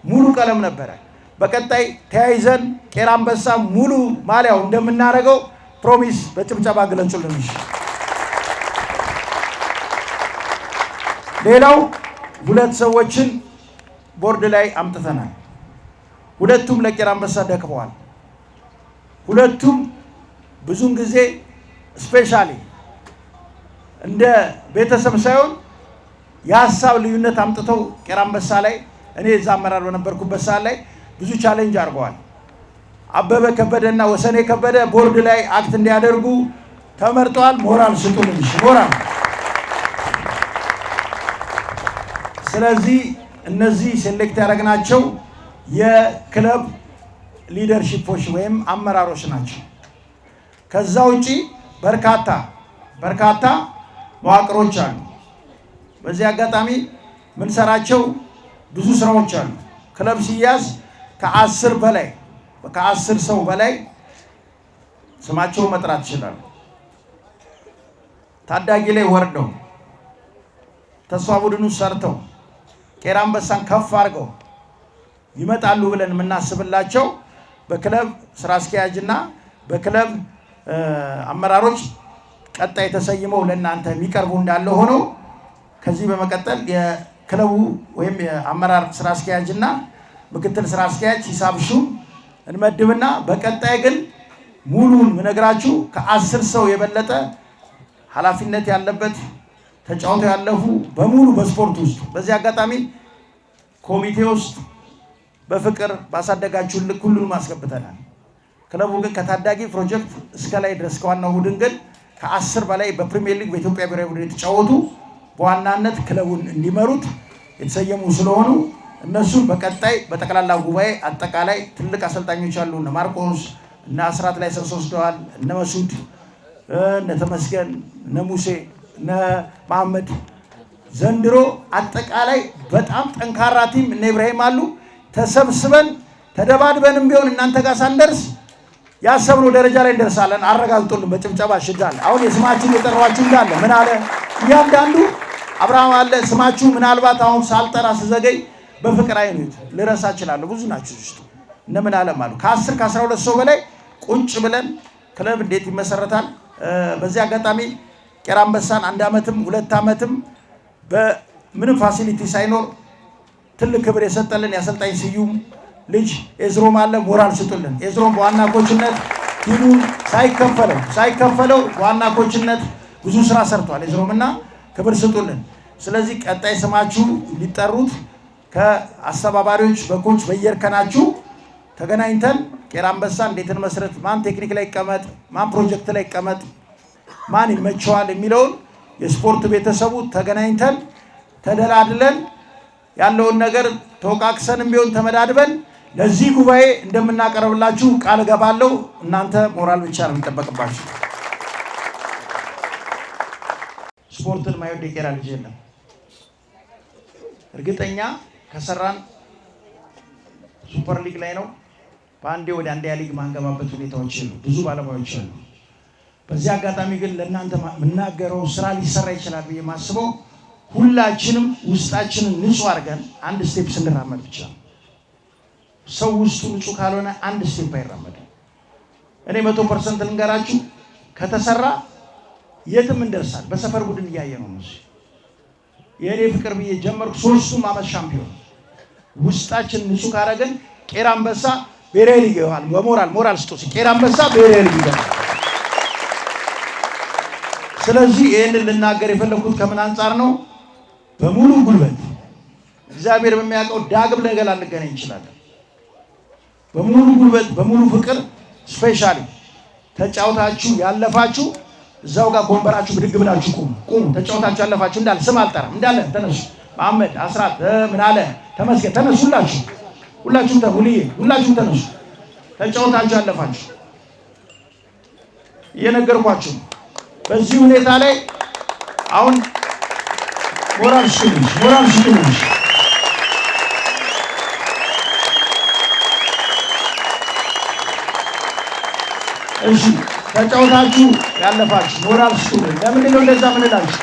[SPEAKER 6] ሙሉ ቀለም ነበረ። በቀጣይ ተያይዘን ቄራ አንበሳ ሙሉ ማሊያው እንደምናደርገው ፕሮሚስ በጭብጨባ ግለጹልን። ሌላው ሁለት ሰዎችን ቦርድ ላይ አምጥተናል። ሁለቱም ለቄራ አንበሳ ደክመዋል። ሁለቱም ብዙን ጊዜ ስፔሻሊ እንደ ቤተሰብ ሳይሆን የሀሳብ ልዩነት አምጥተው ቄራ አንበሳ ላይ እኔ እዛ አመራር በነበርኩበት ሰዓት ላይ ብዙ ቻሌንጅ አድርገዋል። አበበ ከበደና ወሰኔ ከበደ ቦርድ ላይ አክት እንዲያደርጉ ተመርጠዋል። ሞራል ስጡልኝ፣ ሞራል። ስለዚህ እነዚህ ሴሌክት ያደረግናቸው የክለብ ሊደርሺፖች ወይም አመራሮች ናቸው። ከዛ ውጪ በርካታ መዋቅሮች አሉ። በዚህ አጋጣሚ ምን ሰራቸው ብዙ ስራዎች አሉ። ክለብ ሲያዝ ከ10 ሰው በላይ ስማቸው መጥራት ይችላሉ። ታዳጊ ላይ ወርደው ተስፋ ቡድኑ ሰርተው ቄራ አንበሳን ከፍ አድርገው ይመጣሉ ብለን የምናስብላቸው በክለብ ስራ አስኪያጅና በክለብ አመራሮች ቀጣይ ተሰይመው ለእናንተ የሚቀርቡ እንዳለ ሆኖ ከዚህ በመቀጠል የክለቡ ወይም የአመራር ስራ አስኪያጅና ምክትል ስራ አስኪያጅ ሂሳብ ሹም እንመድብና በቀጣይ ግን ሙሉን ምነግራችሁ ከ10 ሰው የበለጠ ኃላፊነት ያለበት ተጫውተው ያለፉ በሙሉ በስፖርት ውስጥ በዚህ አጋጣሚ ኮሚቴ ውስጥ በፍቅር ባሳደጋችሁ ልክ ሁሉንም አስገብተናል። ክለቡ ግን ከታዳጊ ፕሮጀክት እስከ ላይ ድረስ ከዋናው ቡድን ግን ከ10 በላይ በፕሪሚየር ሊግ በኢትዮጵያ ብሔራዊ ቡድን የተጫወቱ በዋናነት ክለቡን እንዲመሩት የተሰየሙ ስለሆኑ እነሱን በቀጣይ በጠቅላላ ጉባኤ አጠቃላይ ትልቅ አሰልጣኞች አሉ። እነ ማርቆስ እና አስራት ላይ ሰንስ ወስደዋል። እነ መሱድ እነ ተመስገን እነ ሙሴ እነ መሐመድ ዘንድሮ አጠቃላይ በጣም ጠንካራ ቲም እነ ኢብራሂም አሉ። ተሰብስበን ተደባድበንም ቢሆን እናንተ ጋር ሳንደርስ ያሰብነው ደረጃ ላይ እንደርሳለን። አረጋግጡልን በጭብጨባ ሽዳል። አሁን የስማችን የጠራዋችሁ እንዳለ ምን አለ እያንዳንዱ አብርሃም አለ ስማችሁ ምናልባት አሁን ሳልጠራ ስዘገይ በፍቅር አይኑት ልረሳ እችላለሁ። ብዙ ናችሁ ውስጥ እነ ምን አለም አሉ ከ10 ከ12 ሰው በላይ ቁጭ ብለን ክለብ እንዴት ይመሰረታል? በዚህ አጋጣሚ ቄራ አንበሳን 1 ዓመትም 2 ዓመትም በምንም ፋሲሊቲ ሳይኖር ትልቅ ክብር የሰጠልን ያሰልጣኝ ስዩም ልጅ ኤዝሮም አለ። ሞራል ስጡልን። ኤዝሮም በዋና ኮችነት ቲሙ ሳይከፈለው በዋና ኮችነት ብዙ ስራ ሰርቷል ኤዝሮምና ክብር ስጡልን። ስለዚህ ቀጣይ ስማችሁ ሊጠሩት ከአስተባባሪዎች በኮች በየርከናችሁ ተገናኝተን ቄራ አንበሳ እንዴት እንመስረት፣ ማን ቴክኒክ ላይ ይቀመጥ፣ ማን ፕሮጀክት ላይ ይቀመጥ፣ ማን ይመቸዋል የሚለውን የስፖርት ቤተሰቡ ተገናኝተን ተደላድለን ያለውን ነገር ተወቃቅሰንም ቢሆን ተመዳድበን ለዚህ ጉባኤ እንደምናቀርብላችሁ ቃል ገባለሁ። እናንተ ሞራል ብቻ ነው የሚጠበቅባችሁ። ስፖርትን ማይወድ የቄራ ልጅ የለም። እርግጠኛ ከሰራን ሱፐር ሊግ ላይ ነው በአንዴ ወደ አንደኛ ሊግ ማንገባበት ሁኔታዎች አሉ፣ ብዙ ባለሙያዎች አሉ። በዚህ አጋጣሚ ግን ለእናንተ የምናገረው ስራ ሊሰራ ይችላል ብዬ ማስበው ሁላችንም ውስጣችንን ንጹህ አድርገን አንድ ስቴፕ ስንራመድ ብቻ ነው። ሰው ውስጡ ንጹህ ካልሆነ አንድ ስቴፕ አይራመድም። እኔ 100% ልንገራችሁ፣ ከተሰራ የትም እንደርሳል። በሰፈር ቡድን እያየ ነው ነው የኔ ፍቅር ብዬ ጀመርኩ። 3ቱም ዓመት ሻምፒዮን ውስጣችን ንጹህ ካረገን ቄራ አንበሳ ብሔራዊ ሊግ ይገባል። በሞራል ስጦታ ቄራ አንበሳ ብሔራዊ ሊግ ይገባል። ስለዚህ ይሄንን ልናገር የፈለኩት ከምን አንፃር ነው? በሙሉ ጉልበት እግዚአብሔር በሚያውቀው ዳግም ነገ ላንገናኝ እንችላለን። በሙሉ ጉልበት በሙሉ ፍቅር ስፔሻሊ ተጫውታችሁ ያለፋችሁ እዛው ጋር ጎንበራችሁ ብድግ ብላችሁ ቁሙ። ተጫውታችሁ ያለፋችሁ እንዳለ ስም አልጠራም እንዳለ ተነሱ። መሐመድ አስራት ምን አለ ተመስገን ተነሱ። ሁላችሁም ሁላችሁም ተነሱ። ተጫውታችሁ ያለፋችሁ እየነገርኳችሁ በዚህ ሁኔታ ላይ አሁን ሞራል ስጡልኝ። እሺ ተጫውታችሁ ያለፋችሁ ሞራል ስጡልኝ። ለምንድን ነው እንደዛ ምንላችሁ?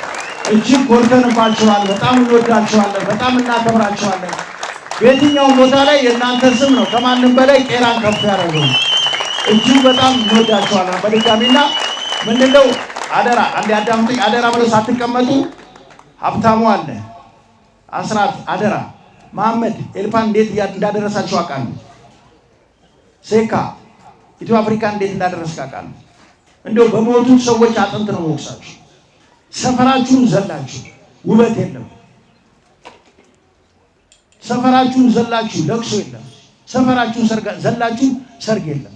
[SPEAKER 6] እጅግ ኮርተንባችኋል። በጣም እንወዳችኋለን። በጣም እናከብራችኋለን። በየትኛውም ቦታ ላይ የእናንተ ስም ነው ከማንም በላይ ቄራን ከፍ ያደረገው። እጅግ በጣም እንወዳችኋለን በድጋሚና ምንድነው አደራ አንዴ አዳምጡኝ። አደራ ብለው ሳትቀመጡ ሀብታሙ አለ አስራት አደራ መሐመድ ኤልፓን እንዴት እንዳደረሳችሁ አውቃለሁ። ሴካ ኢትዮ አፍሪካ እንዴት እንዳደረስክ አውቃለሁ። እንደው በሞቱት ሰዎች አጥንት ነው ወቅሳችሁ። ሰፈራችሁን ዘላችሁ ውበት የለም። ሰፈራችሁን ዘላችሁ ለቅሶ የለም። ሰፈራችሁን ዘላችሁ ሰርግ የለም።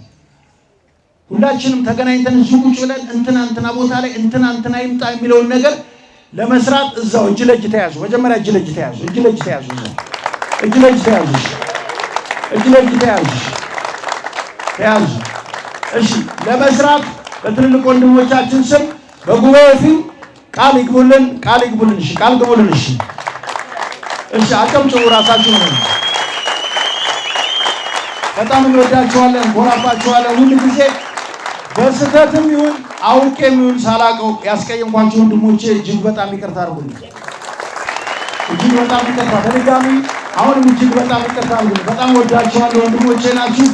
[SPEAKER 6] ሁላችንም ተገናኝተን እዚህ ቁጭ ብለን እንትና ቦታ ላይ እንትና ይምጣ የሚለውን ነገር ለመስራት እዛው እጅ ለእጅ ተያዙ። መጀመሪያ እጅ ለእጅ ተያዙ። እሺ ለመስራት በትልልቅ ወንድሞቻችን ስም በጉባኤው ፊት ቃል ይግቡልን። እሺ ቃል ግቡልን። እሺ አጨብጭቡ። ራሳችሁ ነው። በጣም እንወዳችኋለን፣ እንኮራባችኋለን። ሁሉ ጊዜ በስተትም ይሁን አውቄም ይሁን ሳላቀው ያስቀየምኳችሁ ወንድሞቼ እጅግ በጣም ይቅርታ አድርጉልኝ። እጅግ በጣም ይቅርታ በድጋሚ አሁንም እጅግ በጣም ይቅርታ አድርጉልኝ። በጣም ወዳችኋለሁ፣ ወንድሞቼ ናችሁ።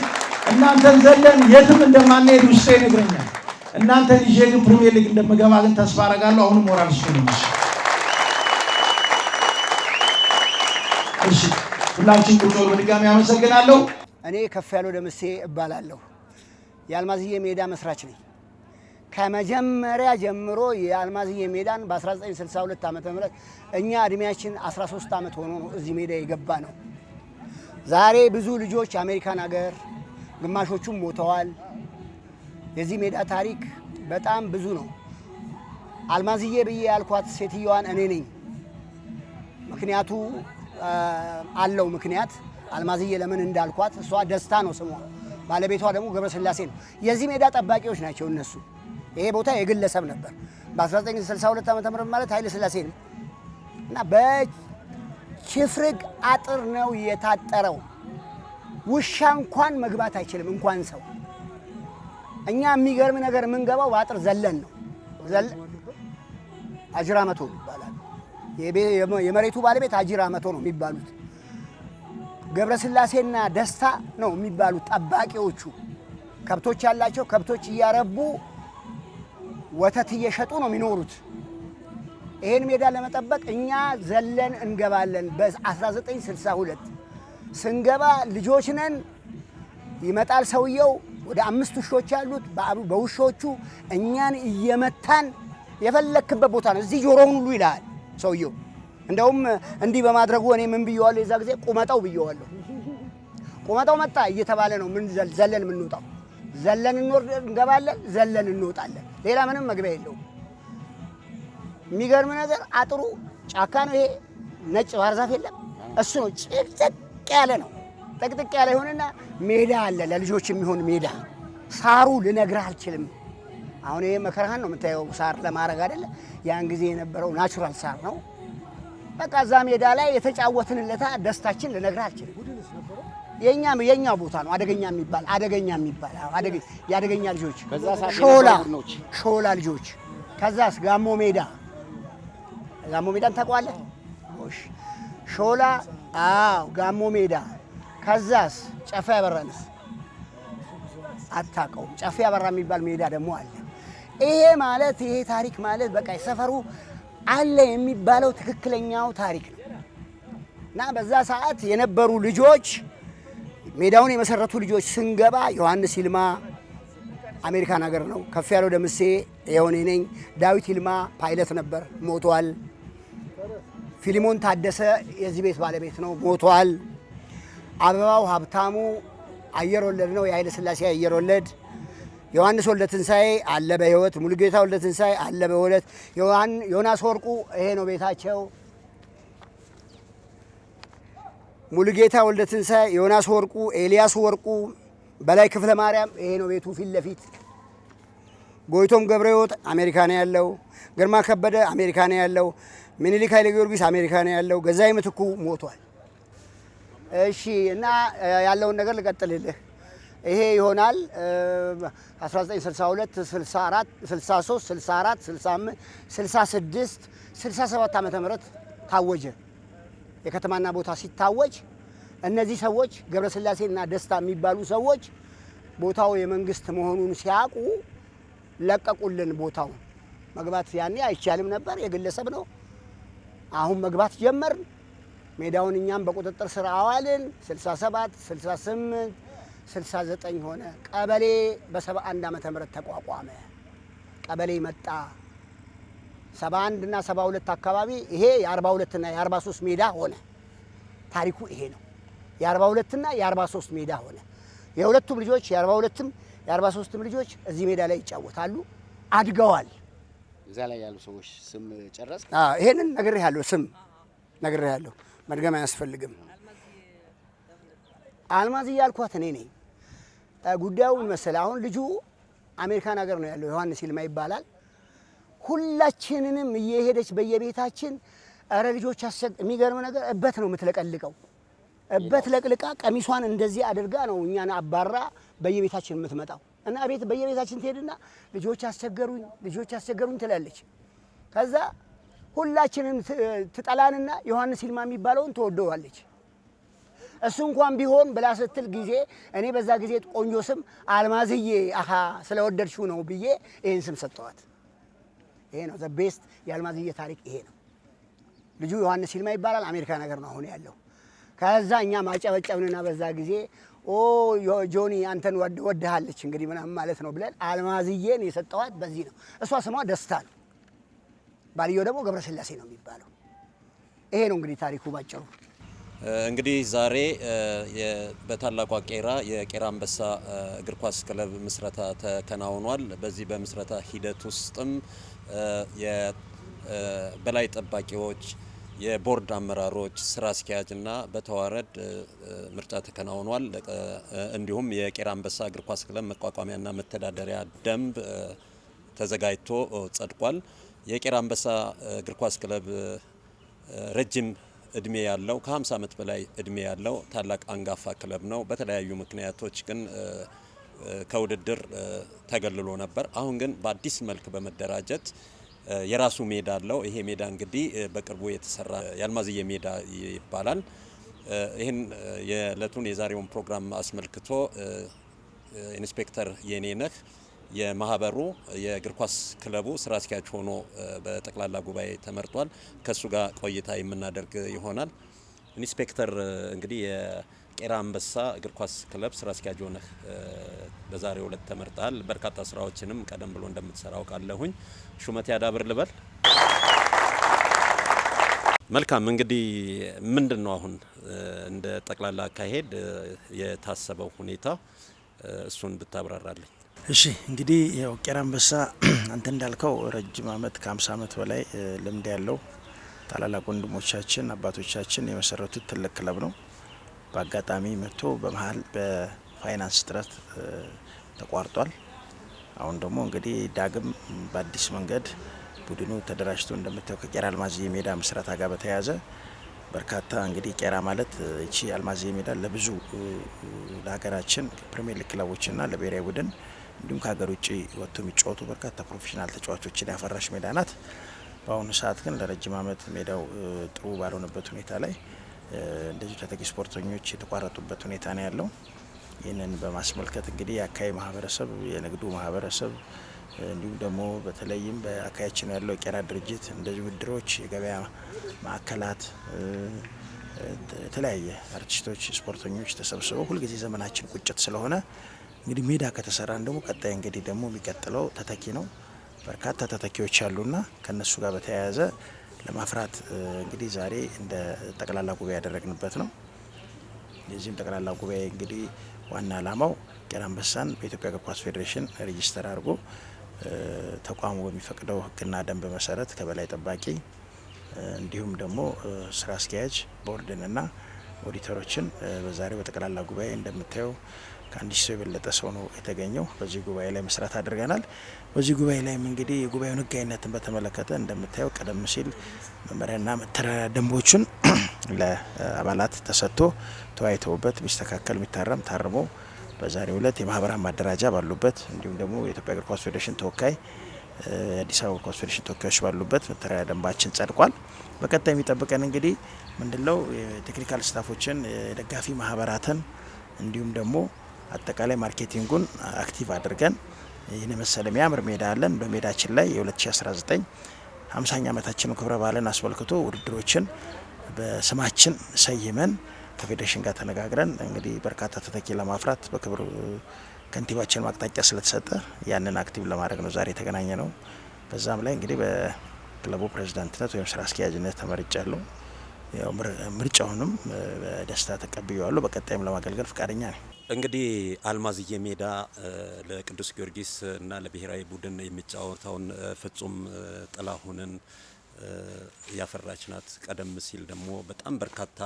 [SPEAKER 6] እናንተን ዘለን የትም እንደማንሄድ ውስጤ ይነግረኛል። እናንተን ይዤ ግን ፕሪሚየር ሊግ እንደምገባ ግን ተስፋ አደርጋለሁ። አሁንም ሞራል ስጡልኝ። እሺ ሁላችሁም ቁጭ ብሎ በድጋሚ አመሰግናለሁ።
[SPEAKER 1] እኔ ከፍ ያለው ደምሴ እባላለሁ። የአልማዝዬ ሜዳ መስራች ነኝ። ከመጀመሪያ ጀምሮ የአልማዝዬ ሜዳን በ1962 ዓመተ ምህረት እኛ እድሜያችን 13 ዓመት ሆኖ ነው እዚህ ሜዳ የገባ ነው። ዛሬ ብዙ ልጆች አሜሪካን ሀገር ግማሾቹም ሞተዋል። የዚህ ሜዳ ታሪክ በጣም ብዙ ነው። አልማዝዬ ብዬ ያልኳት ሴትዮዋን እኔ ነኝ። ምክንያቱ አለው ምክንያት አልማዝዬ ለምን እንዳልኳት እሷ ደስታ ነው ስሟ። ባለቤቷ ደግሞ ገብረስላሴ ነው። የዚህ ሜዳ ጠባቂዎች ናቸው እነሱ። ይሄ ቦታ የግለሰብ ነበር። በ1962 ዓመተ ምህረት ማለት ኃይለ ሥላሴ ነው እና በችፍርግ አጥር ነው የታጠረው። ውሻ እንኳን መግባት አይችልም እንኳን ሰው። እኛ የሚገርም ነገር የምንገባው በአጥር ዘለን ነው። አጅራመቶ ይባላል። የመሬቱ ባለቤት አጅራመቶ ነው የሚባሉት። ገብረስላሴና ደስታ ነው የሚባሉት ጠባቂዎቹ። ከብቶች ያላቸው ከብቶች እያረቡ ወተት እየሸጡ ነው የሚኖሩት። ይሄን ሜዳ ለመጠበቅ እኛ ዘለን እንገባለን። በ1962 ስንገባ ልጆች ነን። ይመጣል ሰውየው፣ ወደ 5 ውሾች ያሉት በውሾቹ እኛን እየመታን የፈለክበት ቦታ ነው እዚህ ጆሮውን ሁሉ ይላል ሰውየው። እንደውም እንዲህ በማድረጉ እኔ ምን ብየዋለሁ የዛ ጊዜ ቁመጣው ብየዋለሁ። ቁመጣው መጣ እየተባለ ነው ምን ዘለን የምንወጣው። ዘለን እንገባለን፣ ዘለን እንወጣለን። ሌላ ምንም መግቢያ የለውም። የሚገርም ነገር አጥሩ ጫካ ነው። ይሄ ነጭ ባህር ዛፍ የለም እሱ ነው። ጭቅጭቅ ያለ ነው። ጥቅጥቅ ያለ ይሆንና ሜዳ አለ፣ ለልጆች የሚሆን ሜዳ። ሳሩ ልነግርህ አልችልም። አሁን ይሄ መከራህን ነው የምታየው ሳር ለማድረግ አይደለ። ያን ጊዜ የነበረው ናቹራል ሳር ነው። በቃ እዛ ሜዳ ላይ የተጫወትንለታ ደስታችን ልነግርህ አልችልም። የኛ ቦታ ነው። አደገኛ የሚባል የአደገኛ ልጆች ሾላ ልጆች። ከዛስ ጋሞ ሜዳን ታውቀዋለህ? ሾላ ጋሞ ሜዳ። ከዛስ ጨፌ ያበራንስ አታውቀውም? ጨፌ ያበራ የሚባል ሜዳ ደግሞ አለ። ይሄ ማለት ይሄ ታሪክ ማለት በቃ ሰፈሩ አለ የሚባለው ትክክለኛው ታሪክ ነው። እና በዛ ሰዓት የነበሩ ልጆች ሜዳውን የመሰረቱ ልጆች ስንገባ ዮሐንስ ይልማ አሜሪካን ሀገር ነው። ከፍ ያለው ደምሴ የሆነ ነኝ። ዳዊት ይልማ ፓይለት ነበር፣ ሞቷል። ፊሊሞን ታደሰ የዚህ ቤት ባለቤት ነው፣ ሞቷል። አበባው ሀብታሙ አየር ወለድ ነው፣ የኃይለ ሥላሴ አየር ወለድ። ዮሐንስ ወልደ ትንሳኤ አለ በህይወት። ሙሉጌታ ወልደ ትንሳኤ አለ በህይወት። ዮናስ ወርቁ ይሄ ነው ቤታቸው። ሙሉጌታ ወልደ ትንሳኤ፣ ዮናስ ወርቁ፣ ኤልያስ ወርቁ፣ በላይ ክፍለ ማርያም ይሄ ነው ቤቱ ፊት ለፊት። ጎይቶም ገብረ ሕይወት አሜሪካ ነው ያለው። ግርማ ከበደ አሜሪካ ነው ያለው። ምኒልክ ኃይለ ጊዮርጊስ አሜሪካ ነው ያለው። ገዛይ ምትኩ ሞቷል። እሺ እና ያለውን ነገር ልቀጥልልህ። ይሄ ይሆናል 1962 64 63 64 65 66 67 ዓመተ ምህረት ታወጀ። የከተማና ቦታ ሲታወጅ እነዚህ ሰዎች ገብረስላሴና ደስታ የሚባሉ ሰዎች ቦታው የመንግስት መሆኑን ሲያውቁ ለቀቁልን። ቦታው መግባት ያኔ አይቻልም ነበር፣ የግለሰብ ነው። አሁን መግባት ጀመርን። ሜዳውን እኛም በቁጥጥር ስር አዋልን። 67 68 69 ሆነ። ቀበሌ በ71 ዓመተ ምህረት ተቋቋመ። ቀበሌ መጣ። 71 እና 72 አካባቢ ይሄ የ42 እና የ43 ሜዳ ሆነ። ታሪኩ ይሄ ነው። የ42 እና የ43 ሜዳ ሆነ። የሁለቱም ልጆች የ42ም የ43ም ልጆች እዚህ ሜዳ ላይ ይጫወታሉ። አድገዋል።
[SPEAKER 9] እዛ ላይ ያሉ ሰዎች ስም ጨረስ?
[SPEAKER 1] ይሄንን ነግሬሃለሁ። ስም ነግሬሃለሁ። መድገም አያስፈልግም። አልማዝ እያልኳት እኔ ነኝ። ጉዳዩን መሰለህ አሁን ልጁ አሜሪካን ሀገር ነው ያለው፣ ዮሐንስ ይልማ ይባላል። ሁላችንንም እየሄደች በየቤታችን አረ ልጆች የሚገርም ነገር እበት ነው የምትለቀልቀው። እበት ለቅልቃ ቀሚሷን እንደዚህ አድርጋ ነው እኛን አባራ በየቤታችን የምትመጣው። እና በየቤታችን ትሄድና ልጆች አስቸገሩኝ ትላለች። ከዛ ሁላችንም ትጠላንና ዮሐንስ ይልማ የሚባለውን ትወደዋለች። እሱ እንኳን ቢሆን ብላ ስትል ጊዜ እኔ በዛ ጊዜ ቆንጆ ስም አልማዝዬ ስለወደድሽው ነው ብዬ ይሄን ስም ሰጠዋት። ይሄ ነው ዘ ቤስት የአልማዝዬ ታሪክ ይሄ ነው። ልጁ ዮሐንስ ይልማ ይባላል። አሜሪካ ነገር ነው አሁን ያለው። ከዛ እኛ ማጨበጨብንና በዛ ጊዜ ጆኒ አንተን ወድሃለች እንግዲህ ምናምን ማለት ነው ብለን አልማዝዬን የሰጠዋት በዚህ ነው። እሷ ስሟ ደስታ ነው። ባልየው ደግሞ ገብረስላሴ ነው የሚባለው። ይሄ ነው እንግዲህ ታሪኩ ባጭሩ።
[SPEAKER 10] እንግዲህ ዛሬ በታላቋ ቄራ የቄራ አንበሳ እግር ኳስ ክለብ ምስረታ ተከናውኗል። በዚህ በምስረታ ሂደት ውስጥም የበላይ ጠባቂዎች፣ የቦርድ አመራሮች፣ ስራ አስኪያጅና በተዋረድ ምርጫ ተከናውኗል። እንዲሁም የቄራ አንበሳ እግር ኳስ ክለብ መቋቋሚያና መተዳደሪያ ደንብ ተዘጋጅቶ ጸድቋል። የቄራ አንበሳ እግር ኳስ ክለብ ረጅም እድሜ ያለው ከ50 ዓመት በላይ እድሜ ያለው ታላቅ አንጋፋ ክለብ ነው። በተለያዩ ምክንያቶች ግን ከውድድር ተገልሎ ነበር። አሁን ግን በአዲስ መልክ በመደራጀት የራሱ ሜዳ አለው። ይሄ ሜዳ እንግዲህ በቅርቡ የተሰራ የአልማዝዬ ሜዳ ይባላል። ይህን የዕለቱን የዛሬውን ፕሮግራም አስመልክቶ ኢንስፔክተር የኔነህ የማህበሩ የእግር ኳስ ክለቡ ስራ አስኪያጅ ሆኖ በጠቅላላ ጉባኤ ተመርጧል። ከሱ ጋር ቆይታ የምናደርግ ይሆናል። ኢንስፔክተር እንግዲህ የቄራ አንበሳ እግር ኳስ ክለብ ስራ አስኪያጅ ሆነህ በዛሬው ዕለት ተመርጣል። በርካታ ስራዎችንም ቀደም ብሎ እንደምትሰራ አውቃለሁኝ። ሹመት ያዳብር ልበል። መልካም እንግዲህ ምንድነው አሁን እንደ ጠቅላላ አካሄድ የታሰበው ሁኔታ እሱን ብታብራራልኝ።
[SPEAKER 6] እሺ እንግዲህ ያው ቄራ አንበሳ አንተ እንዳልከው ረጅም አመት ከ50 አመት በላይ ልምድ ያለው ታላላቅ ወንድሞቻችን አባቶቻችን የመሰረቱት ትልቅ ክለብ ነው። በአጋጣሚ መጥቶ በመሀል በፋይናንስ እጥረት ተቋርጧል። አሁን ደግሞ እንግዲህ ዳግም በአዲስ መንገድ ቡድኑ ተደራጅቶ እንደምታውቀው ከቄራ አልማዝዬ ሜዳ ምስረታ ጋር በተያያዘ በርካታ እንግዲህ ቄራ ማለት እቺ አልማዝዬ ሜዳ ለብዙ ለሀገራችን ፕሪሚየር ሊግ ክለቦችና ለብሔራዊ ቡድን እንዲሁም ከሀገር ውጭ ወጥቶ የሚጫወቱ በርካታ ፕሮፌሽናል ተጫዋቾችን ያፈራሽ ሜዳ ናት። በአሁኑ ሰዓት ግን ለረጅም አመት ሜዳው ጥሩ ባልሆነበት ሁኔታ ላይ እንደዚሁ ተተኪ ስፖርተኞች የተቋረጡበት ሁኔታ ነው ያለው። ይህንን በማስመልከት እንግዲህ የአካባቢ ማህበረሰብ፣ የንግዱ ማህበረሰብ እንዲሁም ደግሞ በተለይም በአካባቢያችን ያለው የቄራ ድርጅት እንደዚህ ውድድሮች፣ የገበያ ማዕከላት፣ የተለያየ አርቲስቶች፣ ስፖርተኞች ተሰብስበው ሁልጊዜ ዘመናችን ቁጭት ስለሆነ እንግዲህ ሜዳ ከተሰራን ደግሞ ቀጣይ እንግዲህ ደግሞ የሚቀጥለው ተተኪ ነው። በርካታ ተተኪዎች አሉና ከነሱ ጋር በተያያዘ ለማፍራት እንግዲህ ዛሬ እንደ ጠቅላላ ጉባኤ ያደረግንበት ነው። የዚህም ጠቅላላ ጉባኤ እንግዲህ ዋና ዓላማው ቄራ አንበሳን በኢትዮጵያ እግር ኳስ ፌዴሬሽን ሬጂስተር አድርጎ ተቋሙ በሚፈቅደው ሕግና ደንብ መሰረት ከበላይ ጠባቂ እንዲሁም ደግሞ ስራ አስኪያጅ ቦርድንና ኦዲተሮችን በዛሬው በጠቅላላ ጉባኤ እንደምታየው ከ1000 ሰው የበለጠ ሰው ነው የተገኘው። በዚህ ጉባኤ ላይ መስራት አድርገናል። በዚህ ጉባኤ ላይም እንግዲህ የጉባኤውን ህጋዊነትን በተመለከተ እንደምታየው ቀደም ሲል መመሪያና መተዳደሪያ ደንቦችን ለአባላት ተሰጥቶ ተወያይተውበት ሚስተካከል የሚታረም ታርሞ በዛሬው ዕለት የማህበራት ማደራጃ ባሉበት እንዲሁም ደግሞ የኢትዮጵያ እግር ኳስ ፌዴሬሽን ተወካይ የአዲስ አበባ እግር ኳስ ፌዴሬሽን ተወካዮች ባሉበት መተዳደሪያ ደንባችን ጸድቋል። በቀጣይ የሚጠብቀን እንግዲህ ምንድነው የቴክኒካል ስታፎችን የደጋፊ ማህበራትን እንዲሁም ደግሞ አጠቃላይ ማርኬቲንጉን አክቲቭ አድርገን ይህን መሰለ የሚያምር ሜዳ አለን። በሜዳችን ላይ የ2019 50ኛ ዓመታችንን ክብረ በዓልን አስመልክቶ ውድድሮችን በስማችን ሰይመን ከፌዴሬሽን ጋር ተነጋግረን እንግዲህ በርካታ ተተኪ ለማፍራት በክብር ከንቲባችን ማቅጣጫ ስለተሰጠ ያንን አክቲቭ ለማድረግ ነው ዛሬ የተገናኘ ነው። በዛም ላይ እንግዲህ በክለቡ ፕሬዝዳንትነት ወይም ስራ አስኪያጅነት ተመርጫለሁ። ያው ምርጫውንም በደስታ ተቀብያለሁ። በቀጣይም ለማገልገል ፈቃደኛ ነኝ።
[SPEAKER 10] እንግዲህ አልማዝዬ ሜዳ ለቅዱስ ጊዮርጊስ እና ለብሔራዊ ቡድን የሚጫወተውን ፍጹም ጥላሁንን ያፈራች ናት። ቀደም ሲል ደግሞ በጣም በርካታ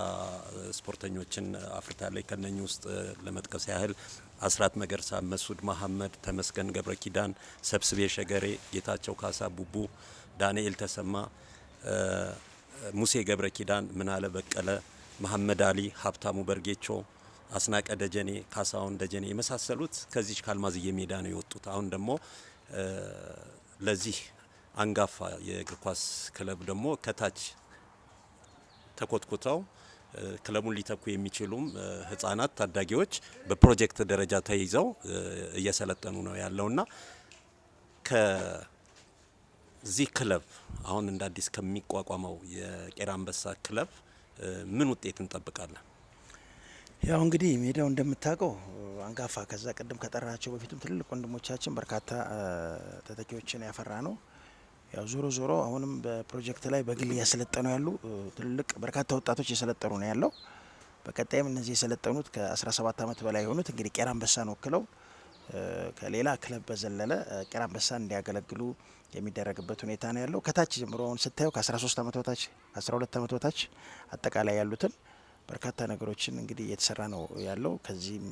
[SPEAKER 10] ስፖርተኞችን አፍርታለች። ከነኚህ ውስጥ ለመጥቀስ ያህል አስራት መገርሳ፣ መስዑድ መሐመድ፣ ተመስገን ገብረ ኪዳን፣ ሰብስቤ ሸገሬ፣ ጌታቸው ካሳ፣ ቡቡ፣ ዳንኤል ተሰማ፣ ሙሴ ገብረ ኪዳን፣ ምናለ በቀለ፣ መሐመድ አሊ፣ ሀብታሙ በርጌቾ፣ አስናቀ ደጀኔ፣ ካሳውን ደጀኔ የመሳሰሉት ከዚህ ከአልማዝዬ ሜዳ ነው የወጡት። አሁን ደግሞ ለዚህ አንጋፋ የእግር ኳስ ክለብ ደግሞ ከታች ተኮትኩተው ክለቡን ሊተኩ የሚችሉም ህጻናት ታዳጊዎች በፕሮጀክት ደረጃ ተይዘው እየሰለጠኑ ነው ያለውና ከዚህ ክለብ አሁን እንደ አዲስ ከሚቋቋመው የቄራ አንበሳ ክለብ ምን ውጤት እንጠብቃለን?
[SPEAKER 6] ያው እንግዲህ ሜዳው እንደምታውቀው አንጋፋ ከዛ ቀደም ከጠራቸው በፊትም ትልልቅ ወንድሞቻችን በርካታ ተተኪዎችን ያፈራ ነው። ያው ዞሮ ዞሮ አሁንም በፕሮጀክት ላይ በግል እያሰለጠኑ ያሉ ትልልቅ በርካታ ወጣቶች እየሰለጠኑ ነው ያለው። በቀጣይም እነዚህ የሰለጠኑት ከ17 አመት በላይ የሆኑት እንግዲህ ቄራ አንበሳን ወክለው ከሌላ ክለብ በዘለለ ቄራ አንበሳን እንዲያገለግሉ የሚደረግበት ሁኔታ ነው ያለው። ከታች ጀምሮ አሁን ስታየው ከ13 አመት በታች 12 አመት በታች አጠቃላይ ያሉትን በርካታ ነገሮችን እንግዲህ እየተሰራ ነው ያለው። ከዚህም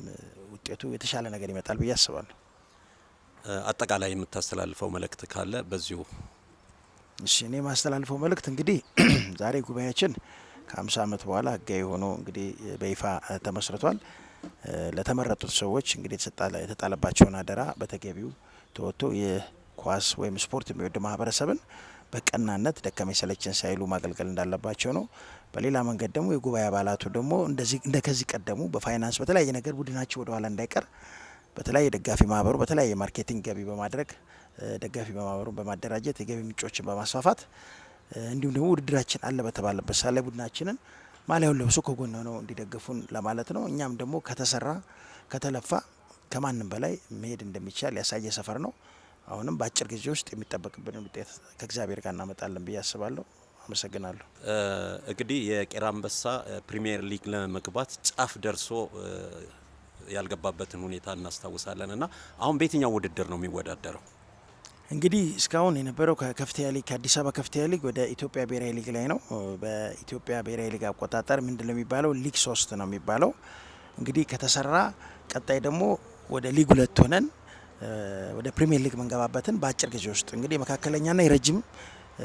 [SPEAKER 6] ውጤቱ የተሻለ ነገር ይመጣል ብዬ አስባለሁ።
[SPEAKER 10] አጠቃላይ የምታስተላልፈው መልእክት ካለ በዚሁ።
[SPEAKER 6] እሺ እኔ ማስተላልፈው መልእክት እንግዲህ ዛሬ ጉባኤያችን ከ50 አመት በኋላ ህጋዊ ሆኖ እንግዲህ በይፋ ተመስርቷል። ለተመረጡት ሰዎች እንግዲህ የተጣለባቸውን አደራ በተገቢው ተወጥቶ የኳስ ወይም ስፖርት የሚወድ ማህበረሰብን በቀናነት ደከመኝ ሰለቸኝ ሳይሉ ማገልገል እንዳለባቸው ነው። በሌላ መንገድ ደግሞ የጉባኤ አባላቱ ደግሞ እንደዚህ ከዚህ ቀደሙ በፋይናንስ በተለያየ ነገር ቡድናቸው ወደ ኋላ እንዳይቀር በተለይ ደጋፊ ማህበሩ በተለይ ማርኬቲንግ ገቢ በማድረግ ደጋፊ ማህበሩን በማደራጀት የገቢ ምንጮችን በማስፋፋት እንዲሁም ደግሞ ውድድራችን አለ በተባለበት ሳለ ቡድናችንን ማሊያውን ለብሶ ከጎን ሆነው እንዲደግፉን ለማለት ነው። እኛም ደግሞ ከተሰራ ከተለፋ ከማንም በላይ መሄድ እንደሚቻል ያሳየ ሰፈር ነው። አሁንም በአጭር ጊዜ ውስጥ የሚጠበቅብን ውጤት ከእግዚአብሔር ጋር እናመጣለን ብዬ አስባለሁ። አመሰግናለሁ።
[SPEAKER 10] እንግዲህ የቄራ አንበሳ ፕሪሚየር ሊግ ለመግባት ጫፍ ደርሶ ያልገባበትን ሁኔታ እናስታውሳለን እና አሁን በየትኛው ውድድር ነው የሚወዳደረው?
[SPEAKER 6] እንግዲህ እስካሁን የነበረው ከከፍተኛ ሊግ ከአዲስ አበባ ከፍተኛ ሊግ ወደ ኢትዮጵያ ብሔራዊ ሊግ ላይ ነው። በኢትዮጵያ ብሔራዊ ሊግ አቆጣጠር ምንድነው የሚባለው? ሊግ 3 ነው የሚባለው። እንግዲህ ከተሰራ ቀጣይ ደግሞ ወደ ሊግ 2 ሆነን ወደ ፕሪሚየር ሊግ መንገባበትን በአጭር ጊዜ ውስጥ እንግዲህ መካከለኛና የረጅም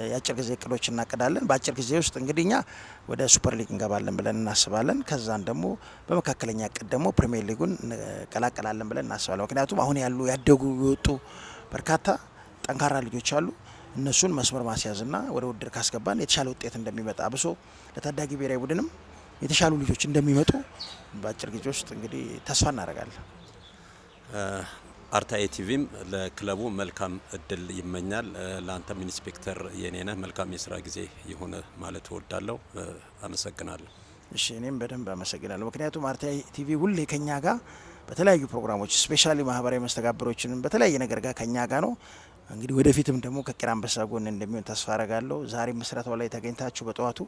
[SPEAKER 6] የአጭር ጊዜ እቅዶች እናቅዳለን። በአጭር ጊዜ ውስጥ እንግዲህ እኛ ወደ ሱፐር ሊግ እንገባለን ብለን እናስባለን። ከዛን ደግሞ በመካከለኛ እቅድ ደግሞ ፕሪሚየር ሊጉን እንቀላቀላለን ብለን እናስባለን። ምክንያቱም አሁን ያሉ ያደጉ የወጡ በርካታ ጠንካራ ልጆች አሉ። እነሱን መስመር ማስያዝና ወደ ውድድር ካስገባን የተሻለ ውጤት እንደሚመጣ አብሶ ለታዳጊ ብሔራዊ ቡድንም የተሻሉ ልጆች እንደሚመጡ በአጭር ጊዜ ውስጥ እንግዲህ ተስፋ እናደርጋለን።
[SPEAKER 10] አርታኤ ቲቪም ለክለቡ መልካም እድል ይመኛል። ለአንተም ኢንስፔክተር የኔነህ መልካም የስራ ጊዜ ይሁን ማለት እወዳለሁ። አመሰግናለሁ።
[SPEAKER 6] እሺ እኔም በደንብ አመሰግናለሁ። ምክንያቱም አርታኤ ቲቪ ሁሌ ከኛ ጋር በተለያዩ ፕሮግራሞች ስፔሻሊ ማህበራዊ መስተጋብሮችንም በተለያየ ነገር ጋር ከኛ ጋር ነው። እንግዲህ ወደፊትም ደግሞ ከቄራ አንበሳ ጎን እንደሚሆን ተስፋ አረጋለሁ። ዛሬ ምስረታው ላይ ተገኝታችሁ በጠዋቱ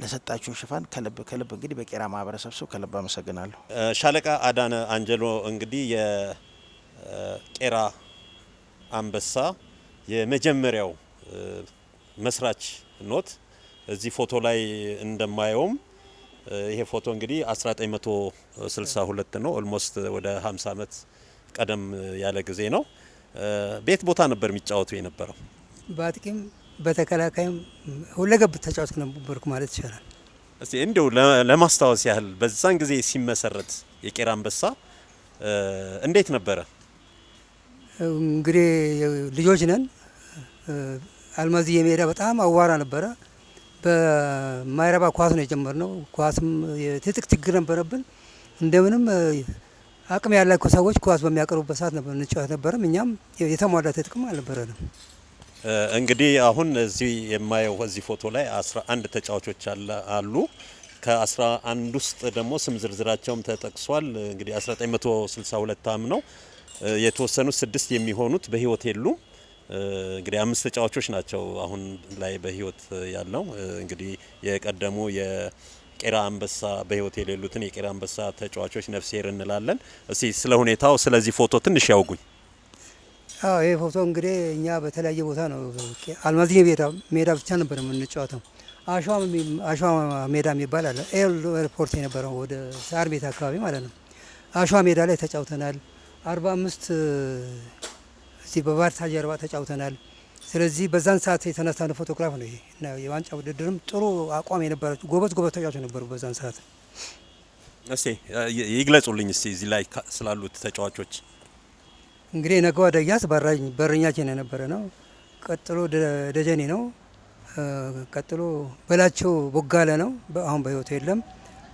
[SPEAKER 6] ለሰጣችሁን ሽፋን ከልብ እንግዲህ በቄራ ማህበረሰብ ሰው ከልብ አመሰግናለሁ።
[SPEAKER 10] ሻለቃ አዳነ አንጀሎ እንግዲህ የቄራ አንበሳ የመጀመሪያው መስራች ኖት። እዚህ ፎቶ ላይ እንደማየውም ይሄ ፎቶ እንግዲህ 1962 ነው። ኦልሞስት ወደ 50 ዓመት ቀደም ያለ ጊዜ ነው። ቤት ቦታ ነበር የሚጫወቱ የነበረው?
[SPEAKER 11] በአጥቂም በተከላካይም ሁለገብ ተጫዋች ነበርኩ ማለት ይቻላል።
[SPEAKER 10] እስቲ እንደው ለማስታወስ ያህል በዛን ጊዜ ሲመሰረት የቄራ አንበሳ እንዴት ነበረ?
[SPEAKER 11] እንግዲህ ልጆች ነን። አልማዝዬ ሜዳ በጣም አዋራ ነበረ። በማይረባ ኳስ ነው የጀመርነው። ኳስም የትጥቅ ችግር ነበረብን። እንደምንም አቅም ያላቸው ሰዎች ኳስ በሚያቀርቡበት ሰዓት ነበር እንጫወት ነበረም። እኛም የተሟላ ትጥቅም አልነበረንም።
[SPEAKER 10] እንግዲህ አሁን እዚህ የማየው እዚህ ፎቶ ላይ 11 ተጫዋቾች አሉ። ከ11 ውስጥ ደግሞ ስም ዝርዝራቸውም ተጠቅሷል። እንግዲህ 1962 ዓም ነው የተወሰኑት 6 የሚሆኑት በህይወት የሉም። እንግዲህ 5 ተጫዋቾች ናቸው አሁን ላይ በህይወት ያለው። እንግዲህ የቀደሙ የቄራ አንበሳ በህይወት የሌሉትን የቄራ አንበሳ ተጫዋቾች ነፍሴር እንላለን። እስቲ ስለ ሁኔታው ስለዚህ ፎቶ ትንሽ ያውጉኝ።
[SPEAKER 11] አዎ ይሄ ፎቶ እንግዲህ እኛ በተለያየ ቦታ ነው አልማዝዬ ሜዳ ብቻ ነበር የምንጫወተው። አሸዋ ሜዳ የሚባል አለ ኤርፖርት የነበረው ወደ ሳር ቤት አካባቢ ማለት ነው። አሸዋ ሜዳ ላይ ተጫውተናል። 45 እዚህ በባርታ ጀርባ ተጫውተናል። ስለዚህ በዛን ሰዓት የተነሳነው ፎቶግራፍ ነው ይሄ። እና የዋንጫ ውድድርም ጥሩ አቋም የነበራቸው ጎበዝ ተጫዋቾች ነበሩ በዛን ሰዓት።
[SPEAKER 10] እስቲ ይግለጹልኝ እስቲ እዚህ ላይ ስላሉት ተጫዋቾች።
[SPEAKER 11] እንግዲህ ነገዋ ደያስ በረኛችን የነበረ ነው። ቀጥሎ ደጀኔ ነው። ቀጥሎ በላቸው ቦጋለ ነው፣ አሁን በህይወት የለም።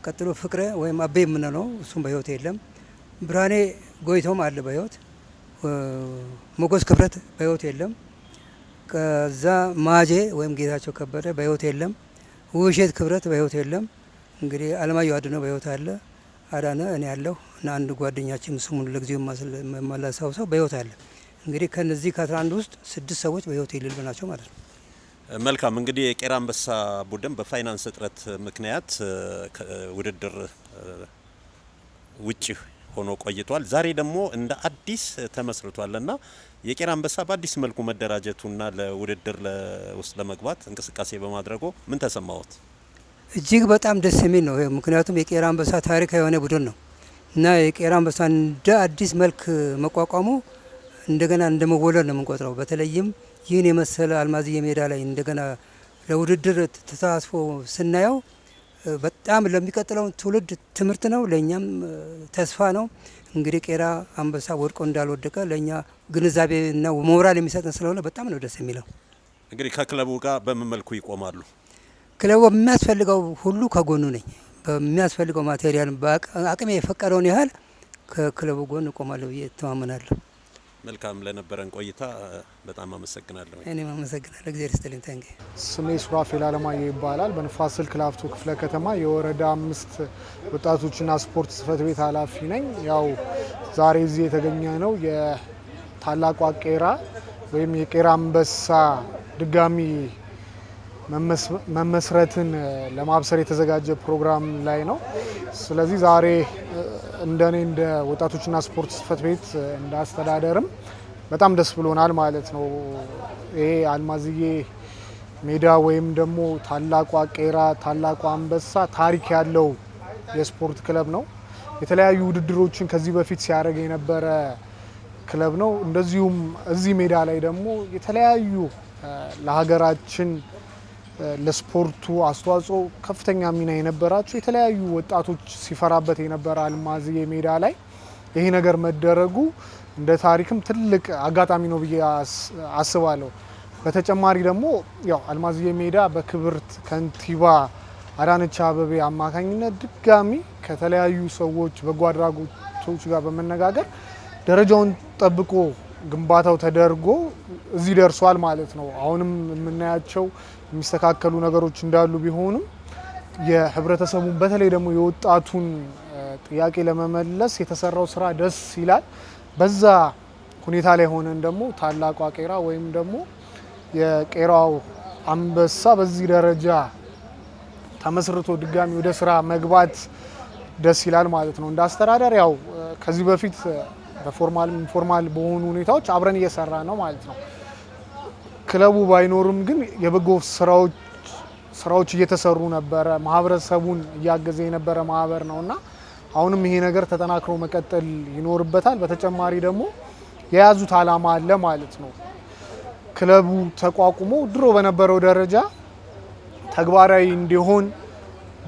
[SPEAKER 11] ቀጥሎ ፍቅረ ወይም አቤ የምንለው እሱም በህይወት የለም። ብርሃኔ ጎይቶም አለ በህይወት። ሞገስ ክብረት በህይወት የለም። ከዛ ማጄ ወይም ጌታቸው ከበደ በህይወት የለም። ውብሸት ክብረት በህይወት የለም። እንግዲህ አለማየሁ አድነው በህይወት አለ። አዳነ እኔ ያለሁ እና አንድ ጓደኛችን ስሙን ለጊዜው የማላስታውሰው በህይወት አለ። እንግዲህ ከነዚህ ከ11 ውስጥ 6 ሰዎች በህይወት የሌሉ ናቸው ማለት ነው።
[SPEAKER 10] መልካም እንግዲህ የቄራ አንበሳ ቡድን በፋይናንስ እጥረት ምክንያት ውድድር ውጪ ሆኖ ቆይቷል። ዛሬ ደግሞ እንደ አዲስ ተመስርቷልና የቄራ አንበሳ በአዲስ መልኩ መደራጀቱና ለውድድር ውስጥ ለመግባት እንቅስቃሴ በማድረጉ ምን ተሰማዎት?
[SPEAKER 11] እጅግ በጣም ደስ የሚል ነው። ምክንያቱም የቄራ አንበሳ ታሪካዊ የሆነ ቡድን ነው እና የቄራ አንበሳ እንደ አዲስ መልክ መቋቋሙ እንደገና እንደመወለድ ነው የምንቆጥረው። በተለይም ይህን የመሰለ አልማዝዬ ሜዳ ላይ እንደገና ለውድድር ተሳትፎ ስናየው በጣም ለሚቀጥለው ትውልድ ትምህርት ነው፣ ለኛም ተስፋ ነው። እንግዲህ ቄራ አንበሳ ወድቆ እንዳልወደቀ ለኛ ግንዛቤና ሞራል የሚሰጠን ስለሆነ በጣም ነው ደስ የሚለው።
[SPEAKER 10] እንግዲህ ከክለቡ ጋር በምን መልኩ ይቆማሉ?
[SPEAKER 11] ክለቡ በሚያስፈልገው ሁሉ ከጎኑ ነኝ። በሚያስፈልገው ማቴሪያል አቅሜ የፈቀደውን ያህል ከክለቡ ጎን እቆማለሁ ብዬ እተማመናለሁ።
[SPEAKER 10] መልካም ለነበረን ቆይታ በጣም አመሰግናለሁ።
[SPEAKER 11] እኔም አመሰግናለሁ። እግዚአብሔር ይስጥልኝ። ታንኪ
[SPEAKER 12] ስሜ ሱራፌል አለማየሁ ይባላል። በንፋስ ስልክ ላፍቶ ክፍለ ከተማ የወረዳ 5 ወጣቶችና ስፖርት ጽህፈት ቤት ኃላፊ ነኝ። ያው ዛሬ እዚህ የተገኘ ነው የታላቋ ቄራ ወይም የቄራ አንበሳ ድጋሚ መመስረትን ለማብሰር የተዘጋጀ ፕሮግራም ላይ ነው። ስለዚህ ዛሬ እንደኔ እንደ ወጣቶችና ስፖርት ጽህፈት ቤት እንደ አስተዳደርም በጣም ደስ ብሎናል ማለት ነው። ይሄ አልማዝዬ ሜዳ ወይም ደግሞ ታላቋ ቄራ ታላቋ አንበሳ ታሪክ ያለው የስፖርት ክለብ ነው። የተለያዩ ውድድሮችን ከዚህ በፊት ሲያደርግ የነበረ ክለብ ነው። እንደዚሁም እዚህ ሜዳ ላይ ደግሞ የተለያዩ ለሀገራችን ለስፖርቱ አስተዋጽኦ ከፍተኛ ሚና የነበራቸው የተለያዩ ወጣቶች ሲፈራበት የነበረ አልማዝዬ ሜዳ ላይ ይሄ ነገር መደረጉ እንደ ታሪክም ትልቅ አጋጣሚ ነው ብዬ አስባለሁ። በተጨማሪ ደግሞ ያው አልማዝዬ ሜዳ በክብርት ከንቲባ አዳነች አቤቤ አማካኝነት ድጋሚ ከተለያዩ ሰዎች በጎ አድራጎቶች ጋር በመነጋገር ደረጃውን ጠብቆ ግንባታው ተደርጎ እዚህ ደርሷል ማለት ነው። አሁንም የምናያቸው የሚስተካከሉ ነገሮች እንዳሉ ቢሆኑም የህብረተሰቡን በተለይ ደግሞ የወጣቱን ጥያቄ ለመመለስ የተሰራው ስራ ደስ ይላል። በዛ ሁኔታ ላይ ሆነን ደግሞ ታላቋ ቄራ ወይም ደግሞ የቄራው አንበሳ በዚህ ደረጃ ተመስርቶ ድጋሚ ወደ ስራ መግባት ደስ ይላል ማለት ነው። እንደ አስተዳደር ያው ከዚህ በፊት በፎርማል ኢንፎርማል በሆኑ ሁኔታዎች አብረን እየሰራ ነው ማለት ነው። ክለቡ ባይኖርም ግን የበጎ ስራዎች እየተሰሩ ነበረ። ማህበረሰቡን እያገዘ የነበረ ማህበር ነውና አሁንም ይሄ ነገር ተጠናክሮ መቀጠል ይኖርበታል። በተጨማሪ ደግሞ የያዙት አላማ አለ ማለት ነው። ክለቡ ተቋቁሞ ድሮ በነበረው ደረጃ ተግባራዊ እንዲሆን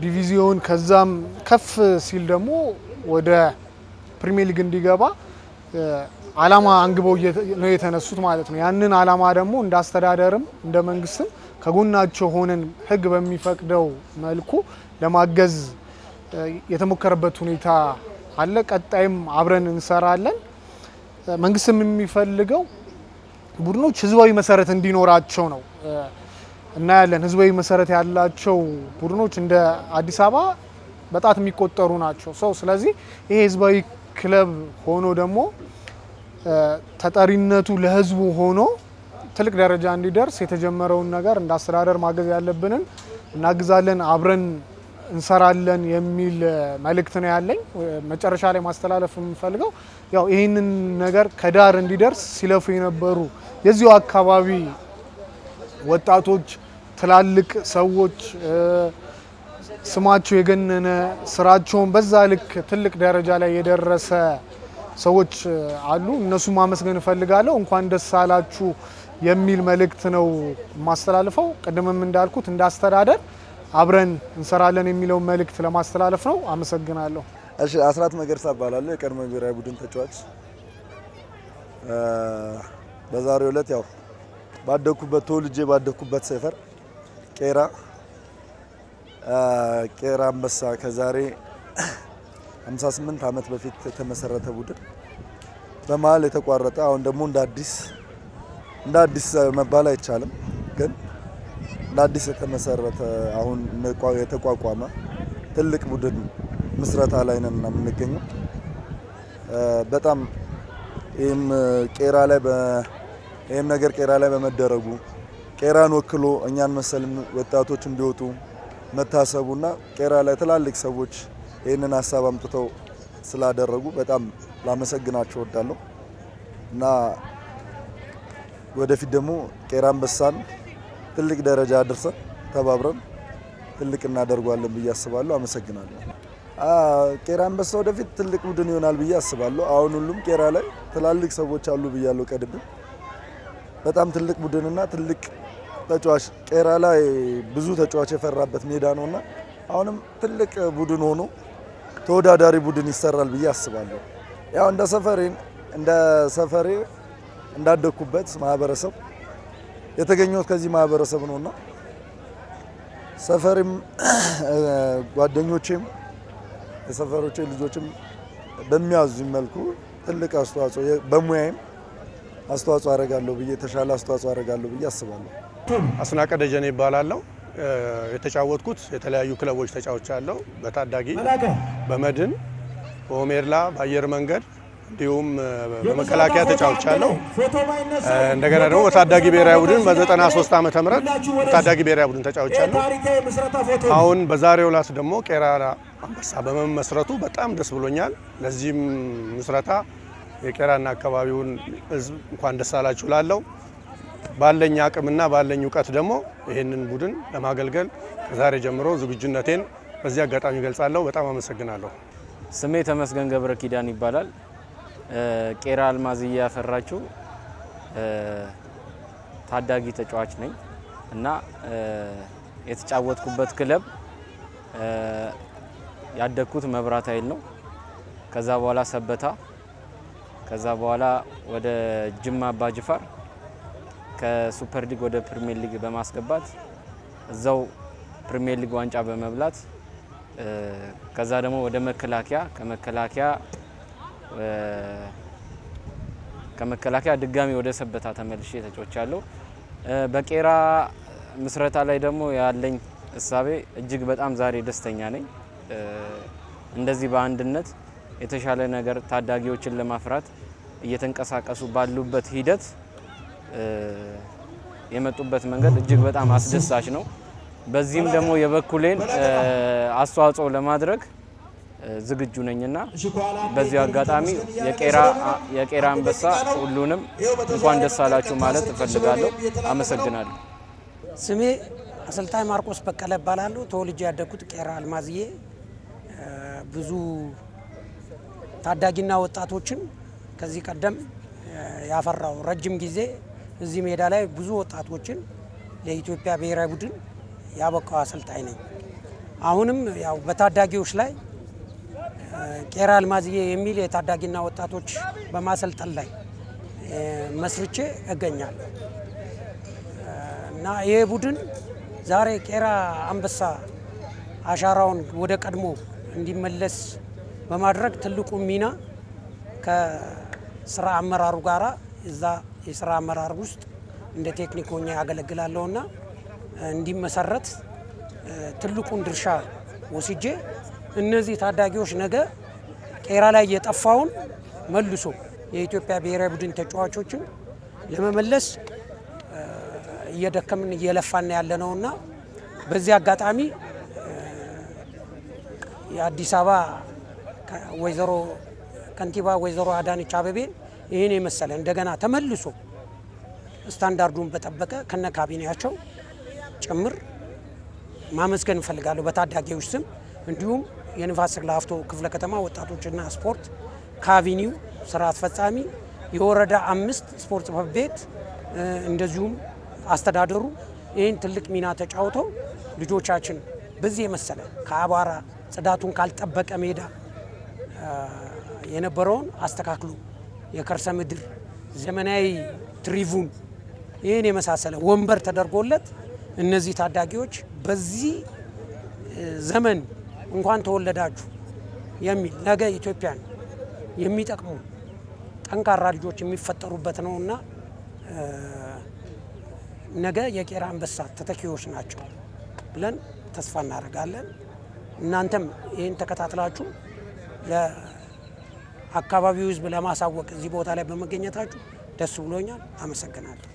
[SPEAKER 12] ዲቪዚዮን ከዛም ከፍ ሲል ደግሞ ወደ ፕሪሚየር ሊግ እንዲገባ አላማ አንግበው ነው የተነሱት ማለት ነው። ያንን አላማ ደግሞ እንደ አስተዳደርም እንደ መንግስትም ከጎናቸው ሆነን ህግ በሚፈቅደው መልኩ ለማገዝ የተሞከረበት ሁኔታ አለ። ቀጣይም አብረን እንሰራለን። መንግስትም የሚፈልገው ቡድኖች ህዝባዊ መሰረት እንዲኖራቸው ነው። እናያለን ህዝባዊ መሰረት ያላቸው ቡድኖች እንደ አዲስ አበባ በጣት የሚቆጠሩ ናቸው። ስለዚህ ይሄ ህዝባዊ ክለብ ሆኖ ደግሞ ተጠሪነቱ ለህዝቡ ሆኖ ትልቅ ደረጃ እንዲደርስ የተጀመረውን ነገር እንደ አስተዳደር ማገዝ ያለብንን እናግዛለን፣ አብረን እንሰራለን የሚል መልእክት ነው ያለኝ። መጨረሻ ላይ ማስተላለፍ የምፈልገው ያው ይህንን ነገር ከዳር እንዲደርስ ሲለፉ የነበሩ የዚሁ አካባቢ ወጣቶች፣ ትላልቅ ሰዎች ስማቸው የገነነ ስራቸውን በዛ ልክ ትልቅ ደረጃ ላይ የደረሰ ሰዎች አሉ። እነሱ ማመስገን እፈልጋለሁ። እንኳን ደስ አላችሁ የሚል መልእክት ነው ማስተላልፈው። ቀደምም እንዳልኩት እንደ አስተዳደር አብረን እንሰራለን የሚለው መልእክት ለማስተላለፍ ነው። አመሰግናለሁ።
[SPEAKER 3] እሺ፣ አስራት መገርሳ እባላለሁ፣ የቀድሞ ብሔራዊ ቡድን ተጫዋች። በዛሬው ዕለት ያው ተወልጄ ባደኩበት ሰፈር ቄራ አንበሳ ከዛሬ 58 ዓመት በፊት የተመሰረተ ቡድን በመሀል የተቋረጠ አሁን ደግሞ እንደ አዲስ መባል አይቻልም፣ ግን እንደ አዲስ የተመሰረተ አሁን የተቋቋመ ትልቅ ቡድን ምስረታ ላይ ነን የምንገኘው። በጣም ይህም ነገር ቄራ ላይ በመደረጉ ቄራን ወክሎ እኛን መሰል ወጣቶች እንዲወጡ መታሰቡና ቄራ ላይ ትላልቅ ሰዎች ይህንን ሀሳብ አምጥተው ስላደረጉ በጣም ላመሰግናቸው እወዳለሁ እና ወደፊት ደግሞ ቄራ አንበሳን ትልቅ ደረጃ አድርሰን ተባብረን ትልቅ እናደርጓለን ብዬ አስባለሁ። አመሰግናለሁ። ቄራ አንበሳ ወደፊት ትልቅ ቡድን ይሆናል ብዬ አስባለሁ። አሁን ሁሉም ቄራ ላይ ትላልቅ ሰዎች አሉ ብያለሁ ቀድሜ። በጣም ትልቅ ቡድንና ትልቅ ተጫዋች ቄራ ላይ ብዙ ተጫዋች የፈራበት ሜዳ ነውና አሁንም ትልቅ ቡድን ሆኖ ተወዳዳሪ ቡድን ይሰራል ብዬ አስባለሁ። ያው እንደ ሰፈሬ እንዳደኩበት ማህበረሰብ የተገኘሁት ከዚህ ማህበረሰብ ነውና ሰፈሬም ጓደኞቼም የሰፈሮቼ ልጆችም በሚያዙኝ መልኩ ትልቅ አስተዋጽኦ በሙያዬም አስተዋጽኦ አደርጋለሁ ብዬ ተሻለ አስተዋጽኦ አደርጋለሁ ብዬ አስባለሁ።
[SPEAKER 4] አስናቀ ደጀኔ ይባላለሁ። የተጫወትኩት የተለያዩ ክለቦች ተጫውቻለሁ። በታዳጊ በመድን በኦሜርላ በአየር መንገድ እንዲሁም በመከላከያ ተጫውቻለሁ። እንደገና ደግሞ በታዳጊ ብሔራዊ ቡድን በ93 ዓመተ ምህረት በታዳጊ ብሔራዊ ቡድን ተጫውቻለሁ። አሁን በዛሬው ዕለት ደግሞ ቄራ አንበሳ በመመስረቱ በጣም ደስ ብሎኛል። ለዚህም ምስረታ የቄራና አካባቢውን ሕዝብ እንኳን ደስ አላችሁ ላለው ባለኝ አቅምና ባለኝ እውቀት ደግሞ ይህንን ቡድን ለማገልገል ከዛሬ ጀምሮ ዝግጁነቴን በዚህ አጋጣሚ ገልጻለሁ። በጣም አመሰግናለሁ።
[SPEAKER 5] ስሜ ተመስገን ገብረ ኪዳን ይባላል። ቄራ አልማዝዬ ያፈራችው ታዳጊ ተጫዋች ነኝ እና የተጫወትኩበት ክለብ ያደግኩት መብራት ኃይል ነው። ከዛ በኋላ ሰበታ፣ ከዛ በኋላ ወደ ጅማ አባጅፋር ከሱፐር ሊግ ወደ ፕሪሚየር ሊግ በማስገባት እዛው ፕሪሚየር ሊግ ዋንጫ በመብላት ከዛ ደግሞ ወደ ከመከላከያ ድጋሚ ወደ ሰበታ ተመልሼ ተጫውቻለሁ። በቄራ ምስረታ ላይ ደግሞ ያለኝ እሳቤ እጅግ በጣም ዛሬ ደስተኛ ነኝ። እንደዚህ በአንድነት የተሻለ ነገር ታዳጊዎችን ለማፍራት እየተንቀሳቀሱ ባሉበት ሂደት የመጡበት መንገድ እጅግ በጣም አስደሳች ነው። በዚህም ደግሞ የበኩሌን አስተዋጽኦ ለማድረግ ዝግጁ ነኝና በዚህ አጋጣሚ የቄራ አንበሳ ሁሉንም እንኳን ደስ አላችሁ ማለት እፈልጋለሁ። አመሰግናለሁ።
[SPEAKER 13] ስሜ አሰልጣኝ ማርቆስ በቀለ እባላለሁ። ተወልጄ ያደግኩት ቄራ አልማዝዬ ብዙ ታዳጊና ወጣቶችን ከዚህ ቀደም ያፈራው ረጅም ጊዜ እዚህ ሜዳ ላይ ብዙ ወጣቶችን ለኢትዮጵያ ብሔራዊ ቡድን ያበቃው አሰልጣኝ ነኝ። አሁንም ያው በታዳጊዎች ላይ ቄራ አልማዝዬ የሚል የታዳጊና ወጣቶች በማሰልጠን ላይ መስርቼ እገኛለሁ እና ይሄ ቡድን ዛሬ ቄራ አንበሳ አሻራውን ወደ ቀድሞ እንዲመለስ በማድረግ ትልቁ ሚና ከስራ አመራሩ ጋራ እዛ የስራ አመራር ውስጥ እንደ ቴክኒክ ሆኜ ያገለግላለሁና እንዲመሰረት ትልቁን ድርሻ ወስጄ እነዚህ ታዳጊዎች ነገ ቄራ ላይ የጠፋውን መልሶ የኢትዮጵያ ብሔራዊ ቡድን ተጫዋቾችን ለመመለስ እየደከምን እየለፋን ያለነውና በዚህ አጋጣሚ የአዲስ አበባ ከንቲባ ወይዘሮ አዳነች አቤቤን ይህን የመሰለ እንደገና ተመልሶ ስታንዳርዱን በጠበቀ ከነ ካቢኔያቸው ጭምር ማመስገን እፈልጋለሁ በታዳጊዎች ስም። እንዲሁም የንፋስ ስልክ ላፍቶ ክፍለ ከተማ ወጣቶችና ስፖርት ካቢኔው ስራ አስፈጻሚ፣ የወረዳ 5 ስፖርት ጽሕፈት ቤት እንደዚሁም አስተዳደሩ ይህን ትልቅ ሚና ተጫውተው ልጆቻችን በዚህ የመሰለ ከአቧራ ጽዳቱን ካልጠበቀ ሜዳ የነበረውን አስተካክሎ የከርሰ ምድር ዘመናዊ ትሪቡን ይህን የመሳሰለ ወንበር ተደርጎለት እነዚህ ታዳጊዎች በዚህ ዘመን እንኳን ተወለዳችሁ የሚል ነገ ኢትዮጵያን የሚጠቅሙ ጠንካራ ልጆች የሚፈጠሩበት ነውና ነገ የቄራ አንበሳ ተተኪዎች ናቸው ብለን ተስፋ እናደርጋለን። እናንተም ይህን ተከታትላችሁ ለአካባቢው ሕዝብ ለማሳወቅ እዚህ ቦታ ላይ በመገኘታችሁ ደስ ብሎኛል። አመሰግናለሁ።